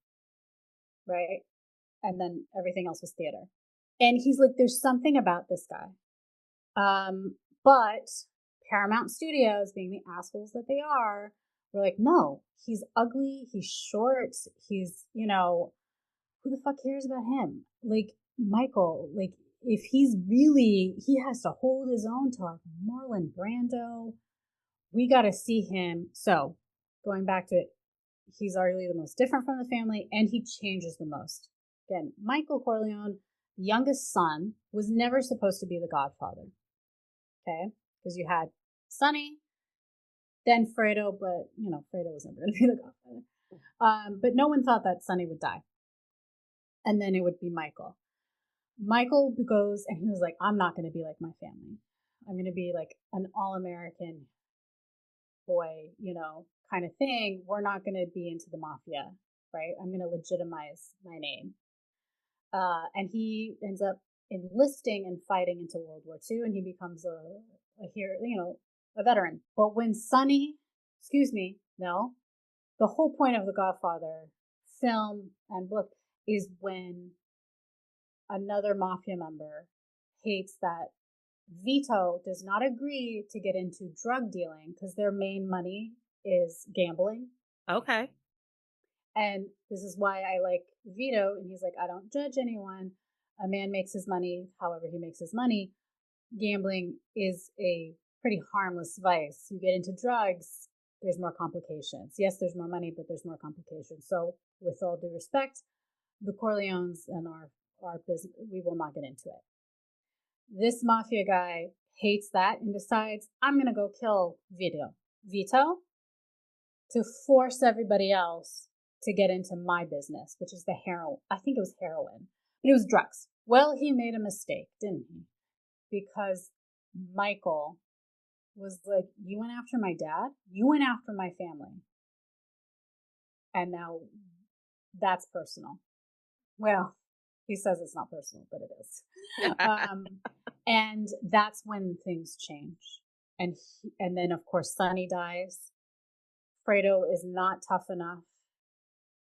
right? And then everything else was theater. And he's like, there's something about this guy. But Paramount Studios, being the assholes that they are, were like, no, he's ugly, he's short, he's, who the fuck cares about him? Like, Michael, like, if he has to hold his own to our Marlon Brando, we got to see him. So, going back to it, he's arguably the most different from the family, and he changes the most. Again, Michael Corleone, the youngest son, was never supposed to be the Godfather. Okay? Because you had Sonny, then Fredo, but, Fredo was never going to be the Godfather. But no one thought that Sonny would die. And then it would be Michael. Michael goes, and he was like, I'm not going to be like my family. I'm going to be like an all-American boy, kind of thing. We're not going to be into the mafia, right? I'm going to legitimize my name. And he ends up enlisting and fighting into World War II, and he becomes a hero, a veteran. But when Sonny, the whole point of The Godfather film and book is when another mafia member hates that Vito does not agree to get into drug dealing because their main money is gambling. Okay. And this is why I like Vito. And he's like, I don't judge anyone. A man makes his money however he makes his money. Gambling is a pretty harmless vice. You get into drugs, there's more complications. Yes, there's more money, but there's more complications. So with all due respect, the Corleones and our business, we will not get into it. This mafia guy hates that and decides, I'm going to go kill Vito. Vito to force everybody else to get into my business, which is the heroin. I think it was heroin, but it was drugs. Well, he made a mistake, didn't he? Because Michael was like, you went after my dad, you went after my family. And now that's personal. Well, he says it's not personal, but it is. And that's when things change. And then, of course, Sonny dies. Fredo is not tough enough.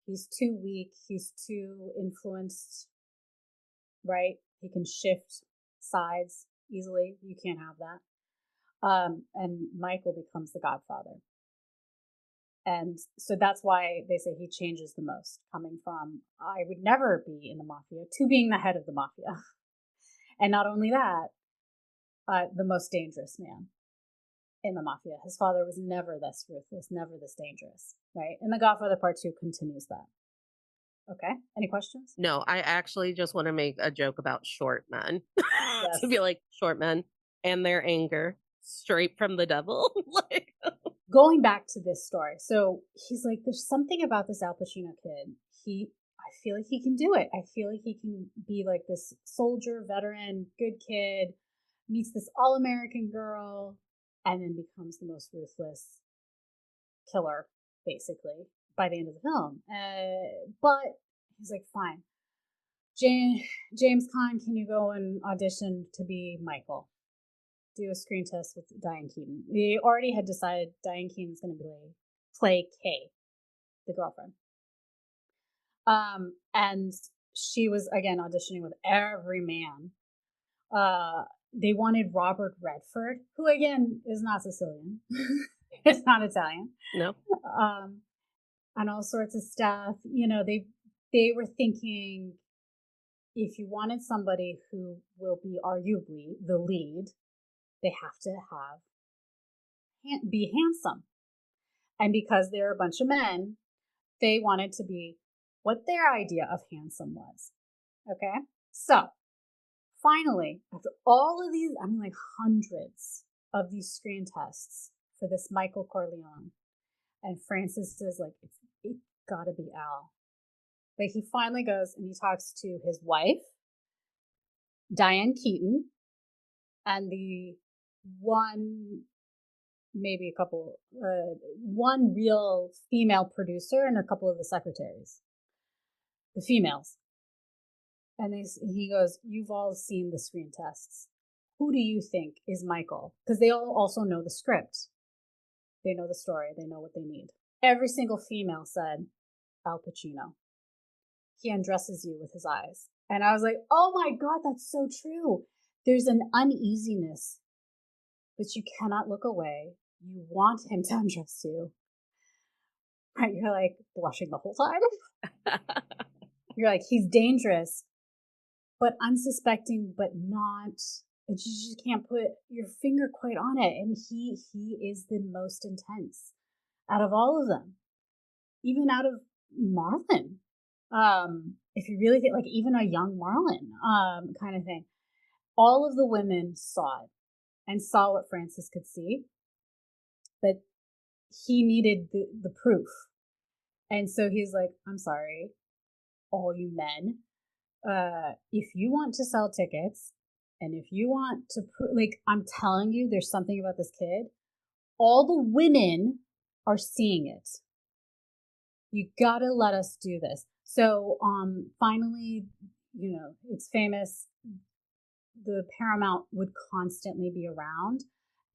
He's too weak. He's too influenced, right? He can shift sides easily. You can't have that. And Michael becomes the Godfather. And so that's why they say he changes the most, coming from, I would never be in the mafia, to being the head of the mafia. And not only that, the most dangerous man in the mafia. His father was never this ruthless, never this dangerous, right? And The Godfather Part 2 continues that. Okay, any questions? No, I actually just want to make a joke about short men. Yes. To be like, short men and their anger, straight from the devil. Like, going back to this story, so he's like, there's something about this Al Pacino kid. I feel like he can do it. I feel like he can be like this soldier, veteran, good kid, meets this all-American girl, and then becomes the most ruthless killer, basically, by the end of the film. But he's like, fine. James Caan, can you go and audition to be Michael? Do a screen test with Diane Keaton. We already had decided Diane Keaton's going to play Kay, the girlfriend. And she was, again, auditioning with every man. They wanted Robert Redford, who, again, is not Sicilian. It's not Italian. No. And all sorts of stuff. You know, they were thinking, if you wanted somebody who will be arguably the lead, they have to be handsome. And because they're a bunch of men, they wanted to be what their idea of handsome was. Okay? So, finally, after all of these, I mean, like hundreds of these screen tests for this Michael Corleone, and Francis is like, it's gotta be Al. But he finally goes and he talks to his wife, Diane Keaton, and one real female producer and a couple of the secretaries, the females. And he goes, you've all seen the screen tests. Who do you think is Michael? Because they all also know the script. They know the story. They know what they need. Every single female said, Al Pacino. He undresses you with his eyes. And I was like, oh my God, that's so true. There's an uneasiness, but you cannot look away. You want him to undress you. Right? You're like blushing the whole time. You're like, he's dangerous, but unsuspecting, but not, you just can't put your finger quite on it. And he is the most intense out of all of them, even out of Marlon. If you really think, like, even a young Marlon, kind of thing. All of the women saw it and saw what Francis could see, but he needed the proof. And so he's like, I'm sorry, all you men, if you want to sell tickets and if you want to, like, I'm telling you, there's something about this kid. All the women are seeing it. You gotta let us do this. So, finally, you know, it's famous. The Paramount would constantly be around,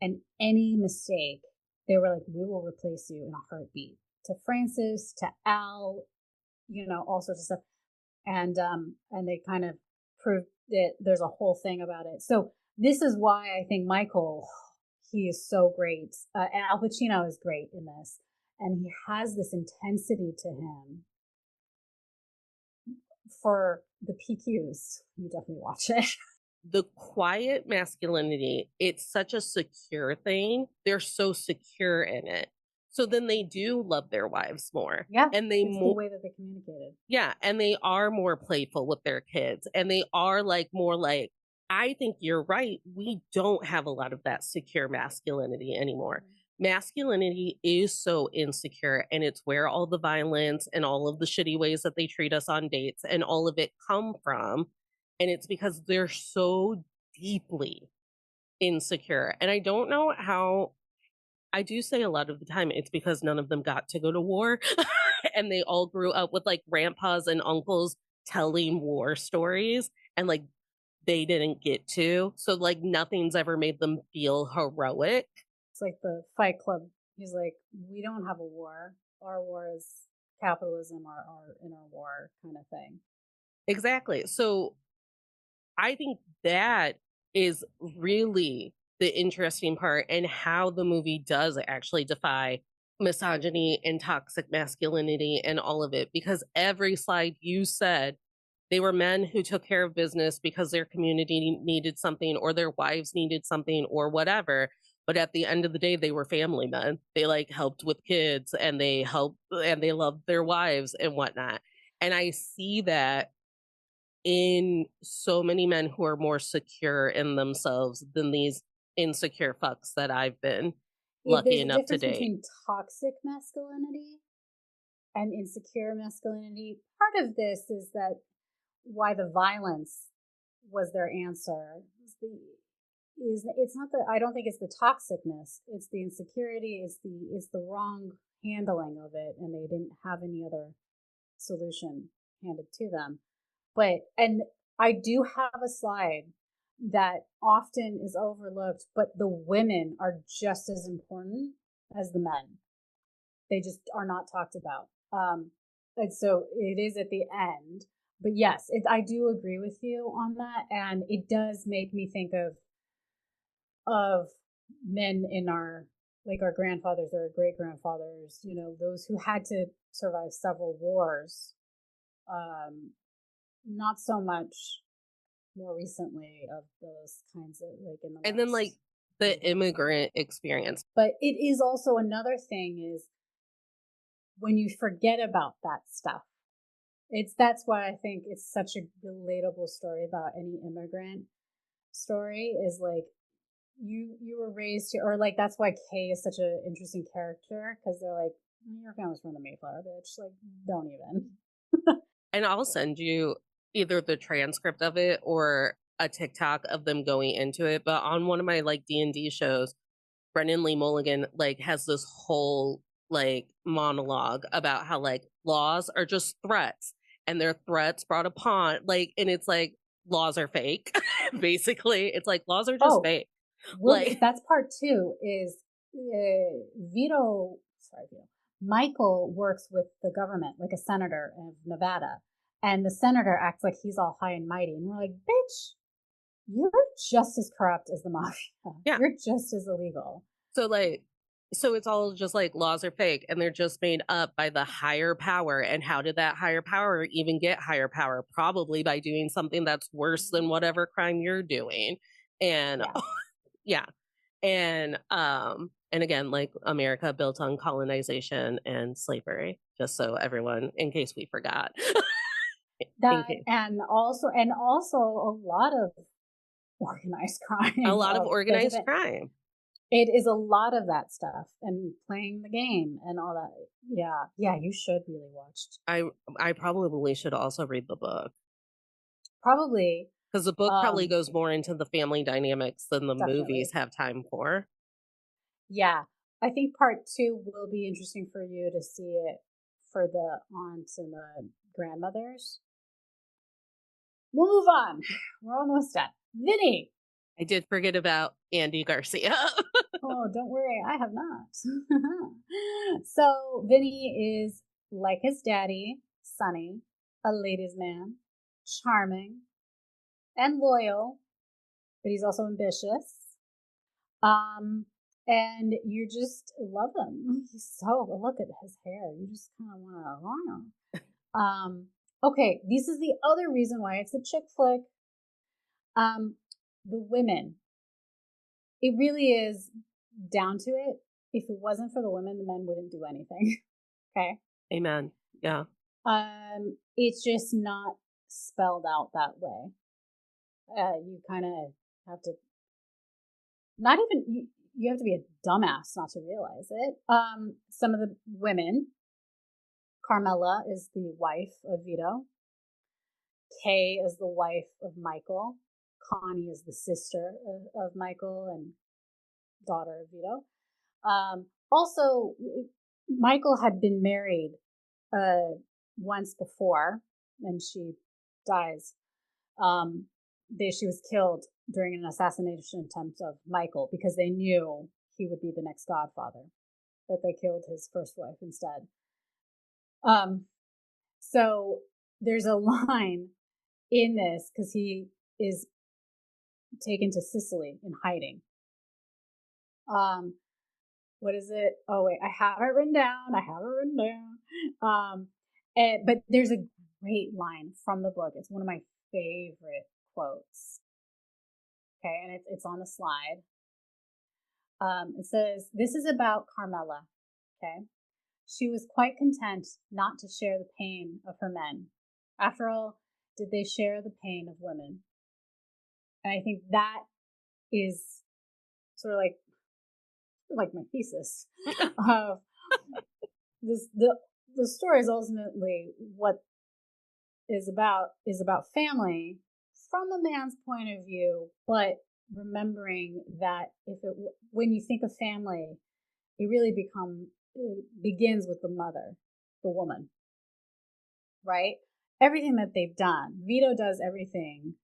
and any mistake, they were like, we will replace you in a heartbeat. To Francis, to Al, you know, all sorts of stuff. And they kind of proved that there's a whole thing about it. So this is why I think Michael, he is so great. And Al Pacino is great in this. And he has this intensity to him. For the PQs, you definitely watch it. The quiet masculinity, it's such a secure thing. They're so secure in it. So then they do love their wives more. Yeah. And they it's the way that they communicated. Yeah. And they are more playful with their kids. And they are like more like, I think you're right. We don't have a lot of that secure masculinity anymore. masculinity is so insecure, and it's where all the violence and all of the shitty ways that they treat us on dates and all of it come from. And it's because they're so deeply insecure. And I don't know how. I do say a lot of the time it's because none of them got to go to war and they all grew up with like grandpas and uncles telling war stories, and like they didn't get to. So like nothing's ever made them feel heroic. It's like the Fight Club. He's like, we don't have a war. Our war is capitalism, our inner war kind of thing. Exactly. So I think that is really the interesting part, and how the movie does actually defy misogyny and toxic masculinity and all of it, because every slide you said, they were men who took care of business because their community needed something or their wives needed something or whatever. But at the end of the day, they were family men. They like helped with kids and they helped and they loved their wives and whatnot. And I see that in so many men who are more secure in themselves than these insecure fucks that I've been lucky There's a enough to difference date. between toxic masculinity and insecure masculinity. Part of this is that why the violence was their answer is it's not the I don't think it's the toxicness, it's the insecurity, it's the wrong handling of it, and they didn't have any other solution handed to them. But and I do have a slide that often is overlooked, but the women are just as important as the men. They just are not talked about. And so it is at the end. But yes, I do agree with you on that, and it does make me think of men in our like our grandfathers or our great grandfathers, those who had to survive several wars. Not so much more recently of those kinds of like in the And then like last. the immigrant experience. But it is also another thing is when you forget about that stuff. That's why I think it's such a relatable story about any immigrant story is like you were raised here, or like that's why Kay is such an interesting character because they're like your family's from the Mayflower, bitch. Like don't even. And I'll send you either the transcript of it or a TikTok of them going into it. But on one of my like D&D shows, Brennan Lee Mulligan like has this whole like monologue about how like laws are just threats, and they're threats brought upon like, and it's like laws are fake. Basically it's like laws are just fake. Like That's part two is Vito, sorry, Vito. Michael works with the government, like a senator of Nevada, and the senator acts like he's all high and mighty, and we're like, bitch, you're just as corrupt as the mafia. yeah. You're just as illegal. So it's all just like laws are fake, and they're just made up by the higher power. And how did that higher power even get higher power? Probably by doing something that's worse than whatever crime you're doing. And yeah. And again, like America built on colonization and slavery, just so everyone, in case we forgot. That and also a lot of organized crime. A lot of organized crime. It is a lot of that stuff and playing the game and all that. Yeah, you should really watch. I probably should also read the book. Probably. Because the book probably goes more into the family dynamics than the definitely. movies have time for. Yeah. I think part two will be interesting for you to see it for the aunts and the grandmothers. We'll move on. We're almost done. Vinny. I did forget about Andy Garcia. Oh, don't worry. I have not. So Vinny is like his daddy, Sonny, a ladies' man, charming and loyal, but he's also ambitious. And you just love him. He's so look at his hair. You just kind of want to. Okay, this is the other reason why it's a chick flick. The women. It really is down to it. If it wasn't for the women, the men wouldn't do anything. Okay. Amen. Yeah. It's just not spelled out that way. You kind of have to. Not even you have to be a dumbass not to realize it. Some of the women, Carmela is the wife of Vito. Kay is the wife of Michael. Connie is the sister of Michael and daughter of Vito. Also, Michael had been married once before, and she dies. She was killed during an assassination attempt of Michael because they knew he would be the next Godfather, but they killed his first wife instead. So there's a line in this because he is taken to Sicily in hiding. What is it? Oh wait, I have it written down. But there's a great line from the book. It's one of my favorite quotes. Okay, and it's on the slide. It says, "This is about Carmela." Okay, she was quite content not to share the pain of her men. After all, did they share the pain of women? And I think that is sort of like my thesis of this. The story is ultimately what is about family from a man's point of view, but remembering that when you think of family, it really begins with the mother, the woman, right? Everything that they've done, Vito does everything.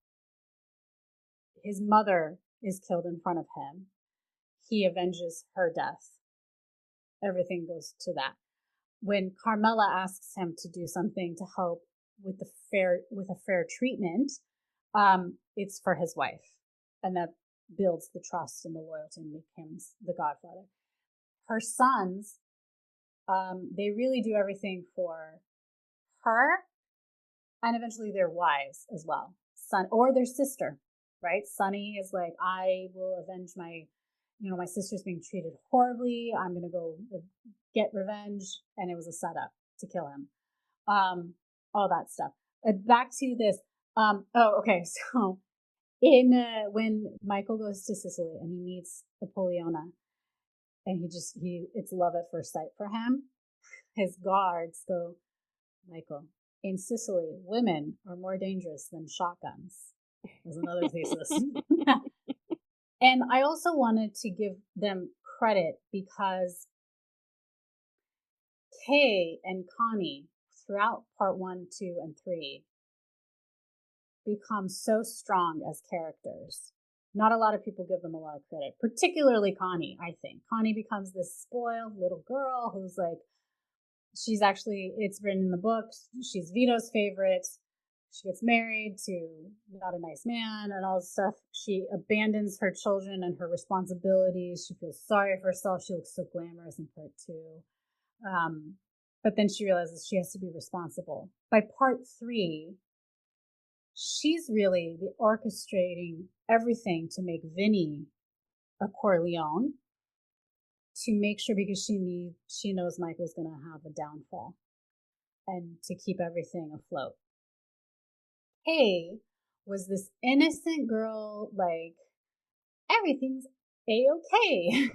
His mother is killed in front of him. He avenges her death. Everything goes to that. When Carmela asks him to do something to help with a fair treatment, it's for his wife, and that builds the trust and the loyalty and becomes the Godfather. Her sons, they really do everything for her, and eventually their wives as well, son or their sister, right? Sonny is like, I will avenge my sister's being treated horribly. I'm gonna go get revenge, and it was a setup to kill him. All that stuff. Back to this. Okay. So when Michael goes to Sicily and he meets Napoleona, and it's love at first sight for him. His guards go, Michael, in Sicily, women are more dangerous than shotguns. There's another thesis. And I also wanted to give them credit because Kay and Connie, throughout part 1, 2, and 3, become so strong as characters. Not a lot of people give them a lot of credit, particularly Connie, I think. Connie becomes this spoiled little girl who's like, it's written in the book, she's Vito's favorite. She gets married to not a nice man and all this stuff. She abandons her children and her responsibilities. She feels sorry for herself. She looks so glamorous in part 2. But then she realizes she has to be responsible. By part 3, she's really the orchestrating everything to make Vinny a Corleone, to make sure, because she knows Michael's going to have a downfall, and to keep everything afloat. Kay was this innocent girl, like everything's a-okay,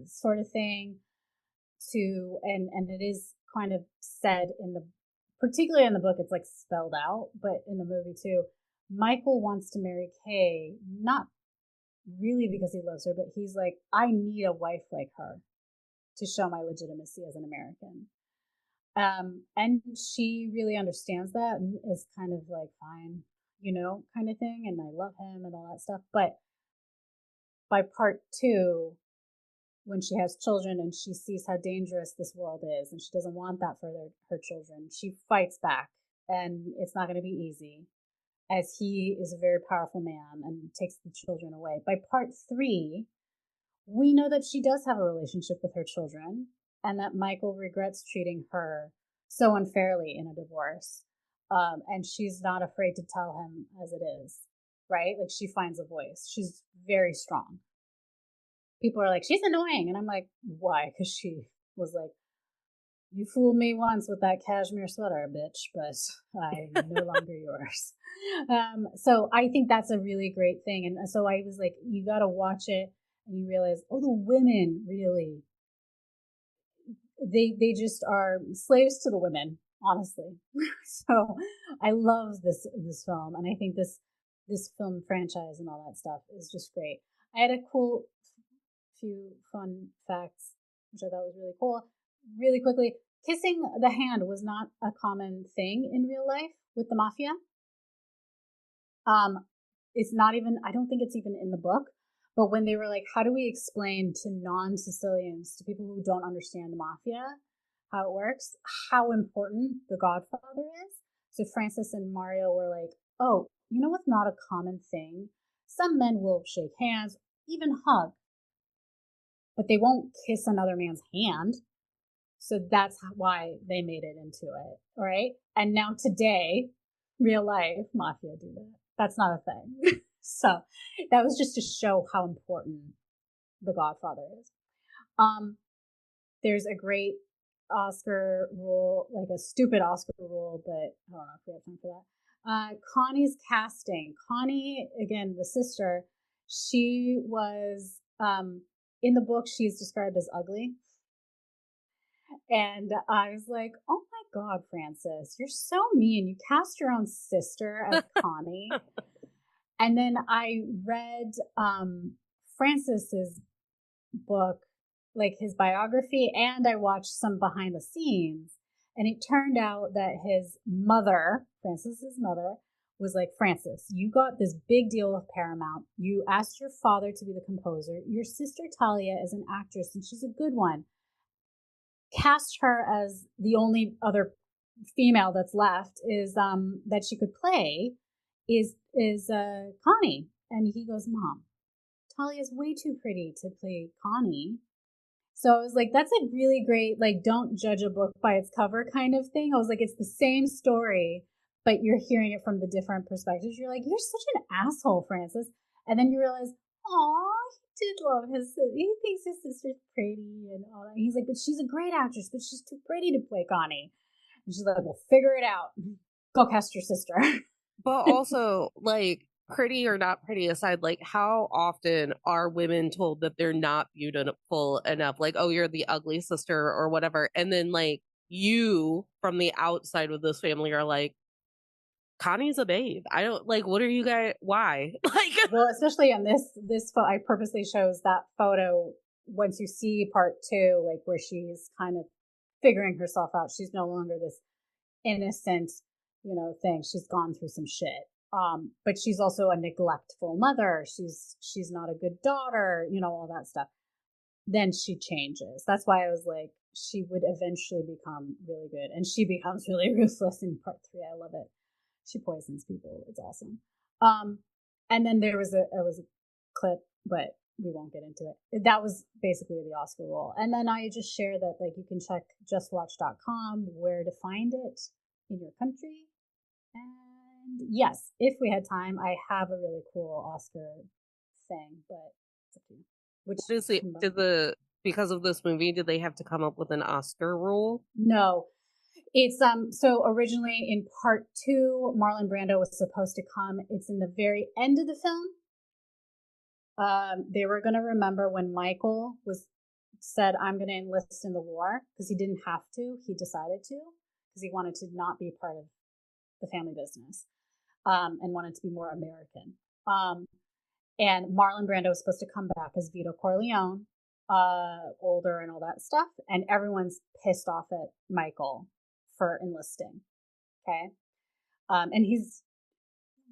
sort of thing. And it is kind of said particularly in the book, it's like spelled out, but in the movie too, Michael wants to marry Kay, not really because he loves her, but he's like, I need a wife like her to show my legitimacy as an American. And she really understands that and is kind of like, fine, kind of thing. And I love him and all that stuff. But by part 2, when she has children and she sees how dangerous this world is and she doesn't want that for her children, she fights back, and it's not going to be easy, as he is a very powerful man and takes the children away. By part 3, we know that she does have a relationship with her children, and that Michael regrets treating her so unfairly in a divorce. And she's not afraid to tell him as it is, right? Like, she finds a voice. She's very strong. People are like, she's annoying. And I'm like, why? Because she was like, you fooled me once with that cashmere sweater, bitch, but I'm no longer yours. So I think that's a really great thing. And so I was like, you got to watch it and you realize, oh, the women really, they just are slaves to the women, honestly. So I love this film, and I think this film franchise and all that stuff is just great. I had a cool few fun facts, which I thought was really cool. Really quickly, kissing the hand was not a common thing in real life with the mafia. Um, it's not even, I don't think it's even in the book, but when they were like, how do we explain to non-Sicilians, to people who don't understand the mafia, how it works, how important the Godfather is? So Francis and Mario were like, oh, you know what's not a common thing? Some men will shake hands, even hug, but they won't kiss another man's hand. So that's why they made it into it, right? And now today, real life mafia do that. That's not a thing. So that was just to show how important The Godfather is. There's a great Oscar rule, like a stupid Oscar rule, but I don't know if we have time for that. Connie's casting. Connie, again, the sister, she was in the book. She's described as ugly. And I was like, oh my God, Francis, you're so mean. You cast your own sister as Connie. And then I read Francis's book, like his biography, and I watched some behind the scenes. And it turned out that his mother, Francis's mother, was like, Francis, you got this big deal with Paramount. You asked your father to be the composer. Your sister Talia is an actress, and she's a good one. Cast her as the only other female that's left is that she could play is Connie. And he goes, Mom, Talia's way too pretty to play Connie. So I was like, that's a really great, like, don't judge a book by its cover kind of thing. I was like, it's the same story, but you're hearing it from the different perspectives. You're like, you're such an asshole, Francis. And then you realize, aw, he did love his sister. He thinks his sister's pretty and all that. He's like, but she's a great actress, but she's too pretty to play Connie. And she's like, well, figure it out. Go cast your sister. But also, like, pretty or not pretty aside, like, how often are women told that they're not beautiful enough? Like, oh, you're the ugly sister or whatever. And then, like, you from the outside of this family are like, Connie's a babe. I don't like, what are you guys, why? Like, Well, especially on this photo, I purposely chose that photo once you see part two, like where she's kind of figuring herself out. She's no longer this innocent, thing. She's gone through some shit. But she's also a neglectful mother. She's not a good daughter, all that stuff. Then she changes. That's why I was like, she would eventually become really good. And she becomes really ruthless in part three. I love it. She poisons people. It's awesome. And then there was a clip, but we won't get into it. That was basically the Oscar role. And then I just share that, like, you can check justwatch.com where to find it in your country. And yes, if we had time, I have a really cool Oscar thing, but it's up to you. Which obviously, because of this movie, did they have to come up with an Oscar rule? No. It's so originally in part two, Marlon Brando was supposed to come. It's in the very end of the film. They were gonna remember when Michael said, I'm gonna enlist in the war, because he didn't have to, he decided to, because he wanted to not be part of the family business, and wanted to be more American. And Marlon Brando was supposed to come back as Vito Corleone, older and all that stuff, and everyone's pissed off at Michael for enlisting. Okay. And he's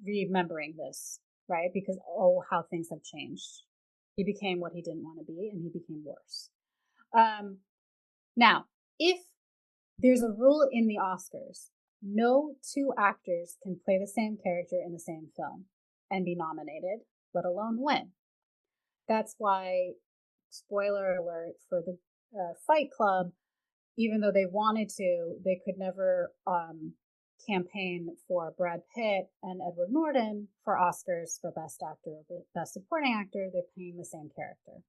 remembering this, right? Because, oh, how things have changed. He became what he didn't want to be, and he became worse. Now, if there's a rule in the Oscars, no two actors can play the same character in the same film and be nominated, let alone win. That's why, spoiler alert for the Fight Club, even though they wanted to, they could never campaign for Brad Pitt and Edward Norton for Oscars for Best Actor or Best Supporting Actor. They're playing the same character.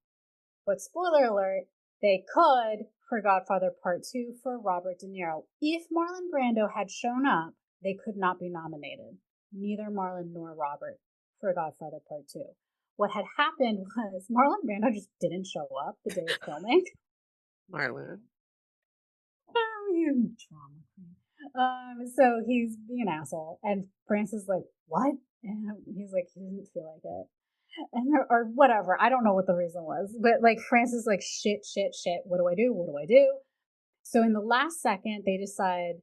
But spoiler alert, they could for Godfather Part 2 for Robert De Niro. If Marlon Brando had shown up, they could not be nominated. Neither Marlon nor Robert for Godfather Part 2. what had happened was Marlon Brando just didn't show up the day of filming. Marlon. Oh, you drama queen. So he's being an asshole, and Francis is like, "What?" And he's like, "He didn't feel like it," and or whatever. I don't know what the reason was, but like Francis is like, "Shit, shit, shit. What do I do? What do I do?" So in the last second, they decide,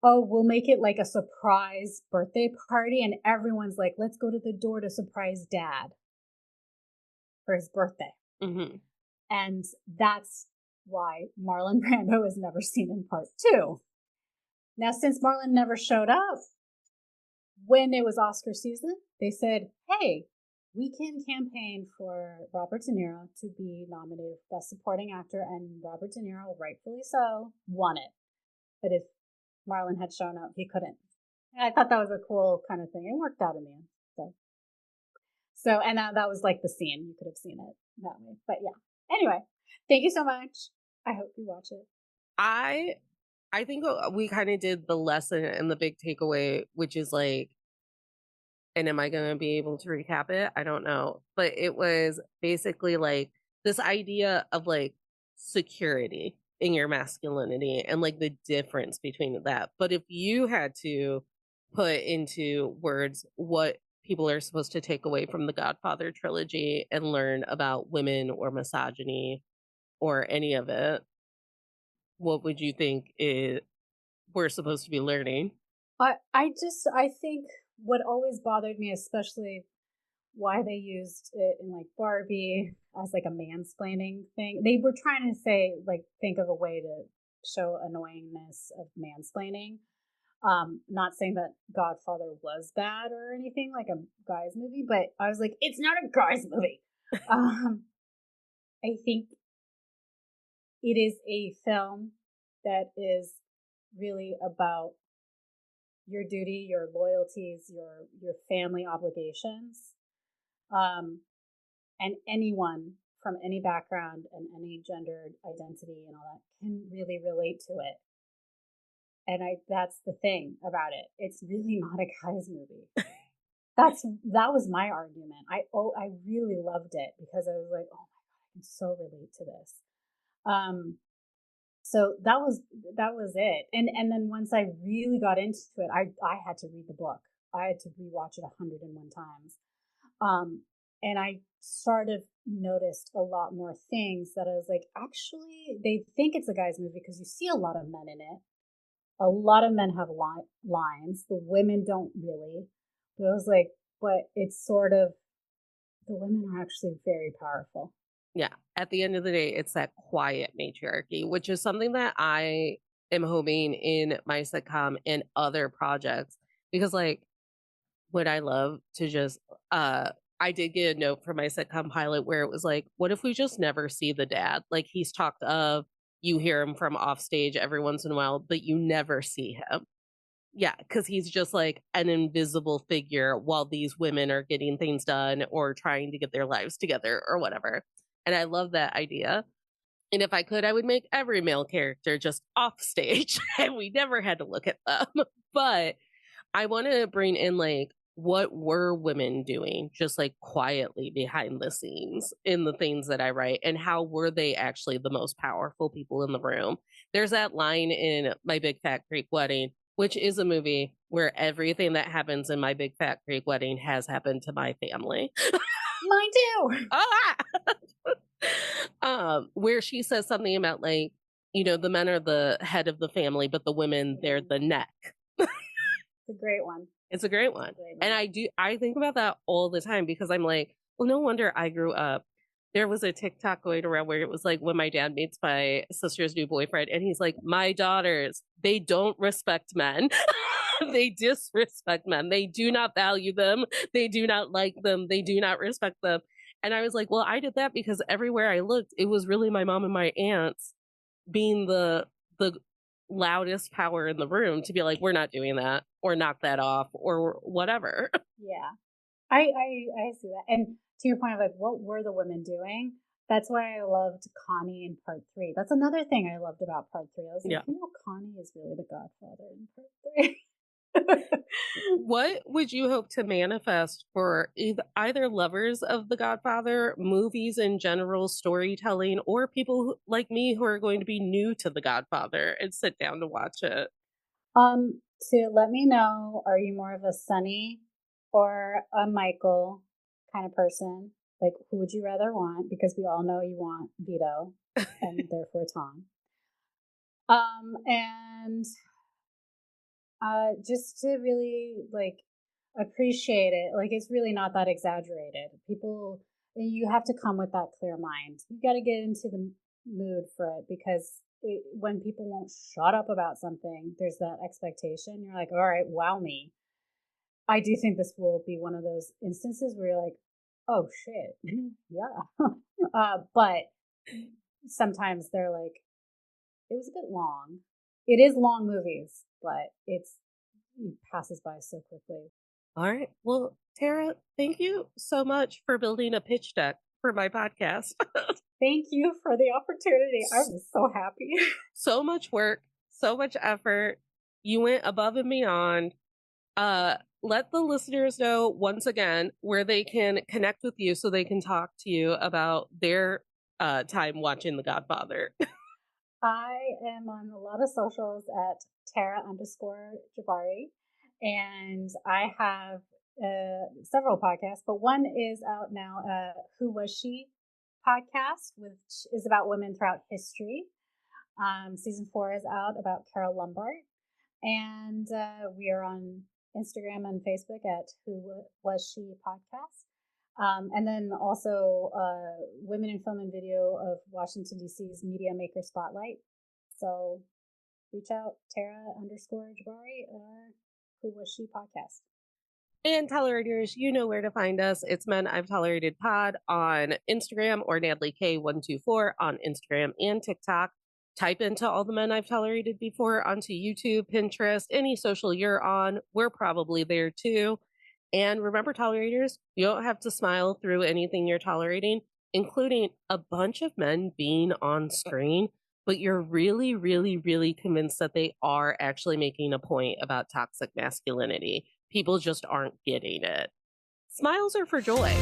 "Oh, we'll make it like a surprise birthday party," and everyone's like, "Let's go to the door to surprise Dad for his birthday." Mm-hmm. And that's why Marlon Brando is never seen in part 2. Now, since Marlon never showed up, when it was Oscar season, they said, "Hey, we can campaign for Robert De Niro to be nominated for Best Supporting Actor," and Robert De Niro, rightfully so, won it. But if Marlon had shown up, he couldn't. And I thought that was a cool kind of thing. It worked out in the end. So and that was like the scene. You could have seen it that way. But yeah. Anyway, thank you so much. I hope you watch it. I think we kind of did the lesson and the big takeaway, which is like, and am I going to be able to recap it? I don't know. But it was basically like this idea of like security in your masculinity and like the difference between that. But if you had to put into words what people are supposed to take away from the Godfather trilogy and learn about women or misogyny or any of it, what would you think we're supposed to be learning? I think what always bothered me, especially why they used it in like Barbie as like a mansplaining thing. They were trying to say like think of a way to show annoyingness of mansplaining. Not saying that Godfather was bad or anything like a guy's movie, but I was like, it's not a guy's movie. I think it is a film that is really about your duty, your loyalties, your family obligations, and anyone from any background and any gendered identity and all that can really relate to it. And that's the thing about it. It's really not a guy's movie. That was my argument. I really loved it because I was like, oh my god, I can so relate to this. So that was it. And then once I really got into it, I had to read the book. I had to rewatch it 101 times. And I sort of noticed a lot more things that I was like, actually, they think it's a guy's movie because you see a lot of men in it. A lot of men have lines. The women don't really. But I was like, but it's sort of, the women are actually very powerful. Yeah. At the end of the day, it's that quiet matriarchy, which is something that I am hoping in my sitcom and other projects. Because like would I love to just I did get a note from my sitcom pilot where it was like, what if we just never see the dad? Like he's talked of, you hear him from off stage every once in a while, but you never see him. Yeah, because he's just like an invisible figure while these women are getting things done or trying to get their lives together or whatever. And I love that idea. And if I could, I would make every male character just off stage and we never had to look at them. But I want to bring in like, what were women doing just like quietly behind the scenes in the things that I write, and how were they actually the most powerful people in the room? There's that line in My Big Fat Greek Wedding, which is a movie where everything that happens in My Big Fat Greek Wedding has happened to my family. Mine too. Where she says something about like, the men are the head of the family, but the women, they're the neck. It's a great one. It's a great one. And I think about that all the time because I'm like, well, no wonder I grew up. There was a TikTok going around where it was like when my dad meets my sister's new boyfriend, and he's like, my daughters, they don't respect men. They disrespect men. They do not value them. They do not like them. They do not respect them. And I was like, well, I did that because everywhere I looked, it was really my mom and my aunts being the loudest power in the room to be like, we're not doing that, or knock that off, or whatever. Yeah, I see that. And to your point of like, what were the women doing? That's why I loved Connie in part 3. That's another thing I loved about part 3. I was like, Connie is really the Godfather in part 3. What would you hope to manifest for either lovers of The Godfather, movies in general, storytelling, or people like me who are going to be new to The Godfather and sit down to watch it? To let me know, are you more of a Sonny or a Michael kind of person? Like, who would you rather want? Because we all know you want Vito and therefore Tom. And just to really like appreciate it, like it's really not that exaggerated. People, you have to come with that clear mind. You got to get into the mood for it because when people won't shut up about something, there's that expectation. You're like, all right, wow me. I do think this will be one of those instances where you're like, oh shit, yeah. But sometimes they're like, it was a bit long. It is long movies, but it passes by so quickly. All right. Well, Tara, thank you so much for building a pitch deck for my podcast. Thank you for the opportunity. I was so happy. So much work, so much effort. You went above and beyond. Let the listeners know once again where they can connect with you so they can talk to you about their time watching The Godfather. I am on a lot of socials at Tara_Jabari, and I have several podcasts, but one is out now, Who Was She podcast, which is about women throughout history. Season 4 is out about Carol Lombard, and we are on Instagram and Facebook at Who Was She podcast. And then also Women in Film and Video of Washington, D.C.'s Media Maker Spotlight. So reach out, Tara_Jabari, Who Was She podcast. And tolerators, you know where to find us. It's Men I've Tolerated Pod on Instagram or NadleyK124 on Instagram and TikTok. Type into all the men I've tolerated before onto YouTube, Pinterest, any social you're on. We're probably there too. And remember, tolerators, you don't have to smile through anything you're tolerating, including a bunch of men being on screen, but you're really, really, really convinced that they are actually making a point about toxic masculinity. People just aren't getting it. Smiles are for joy.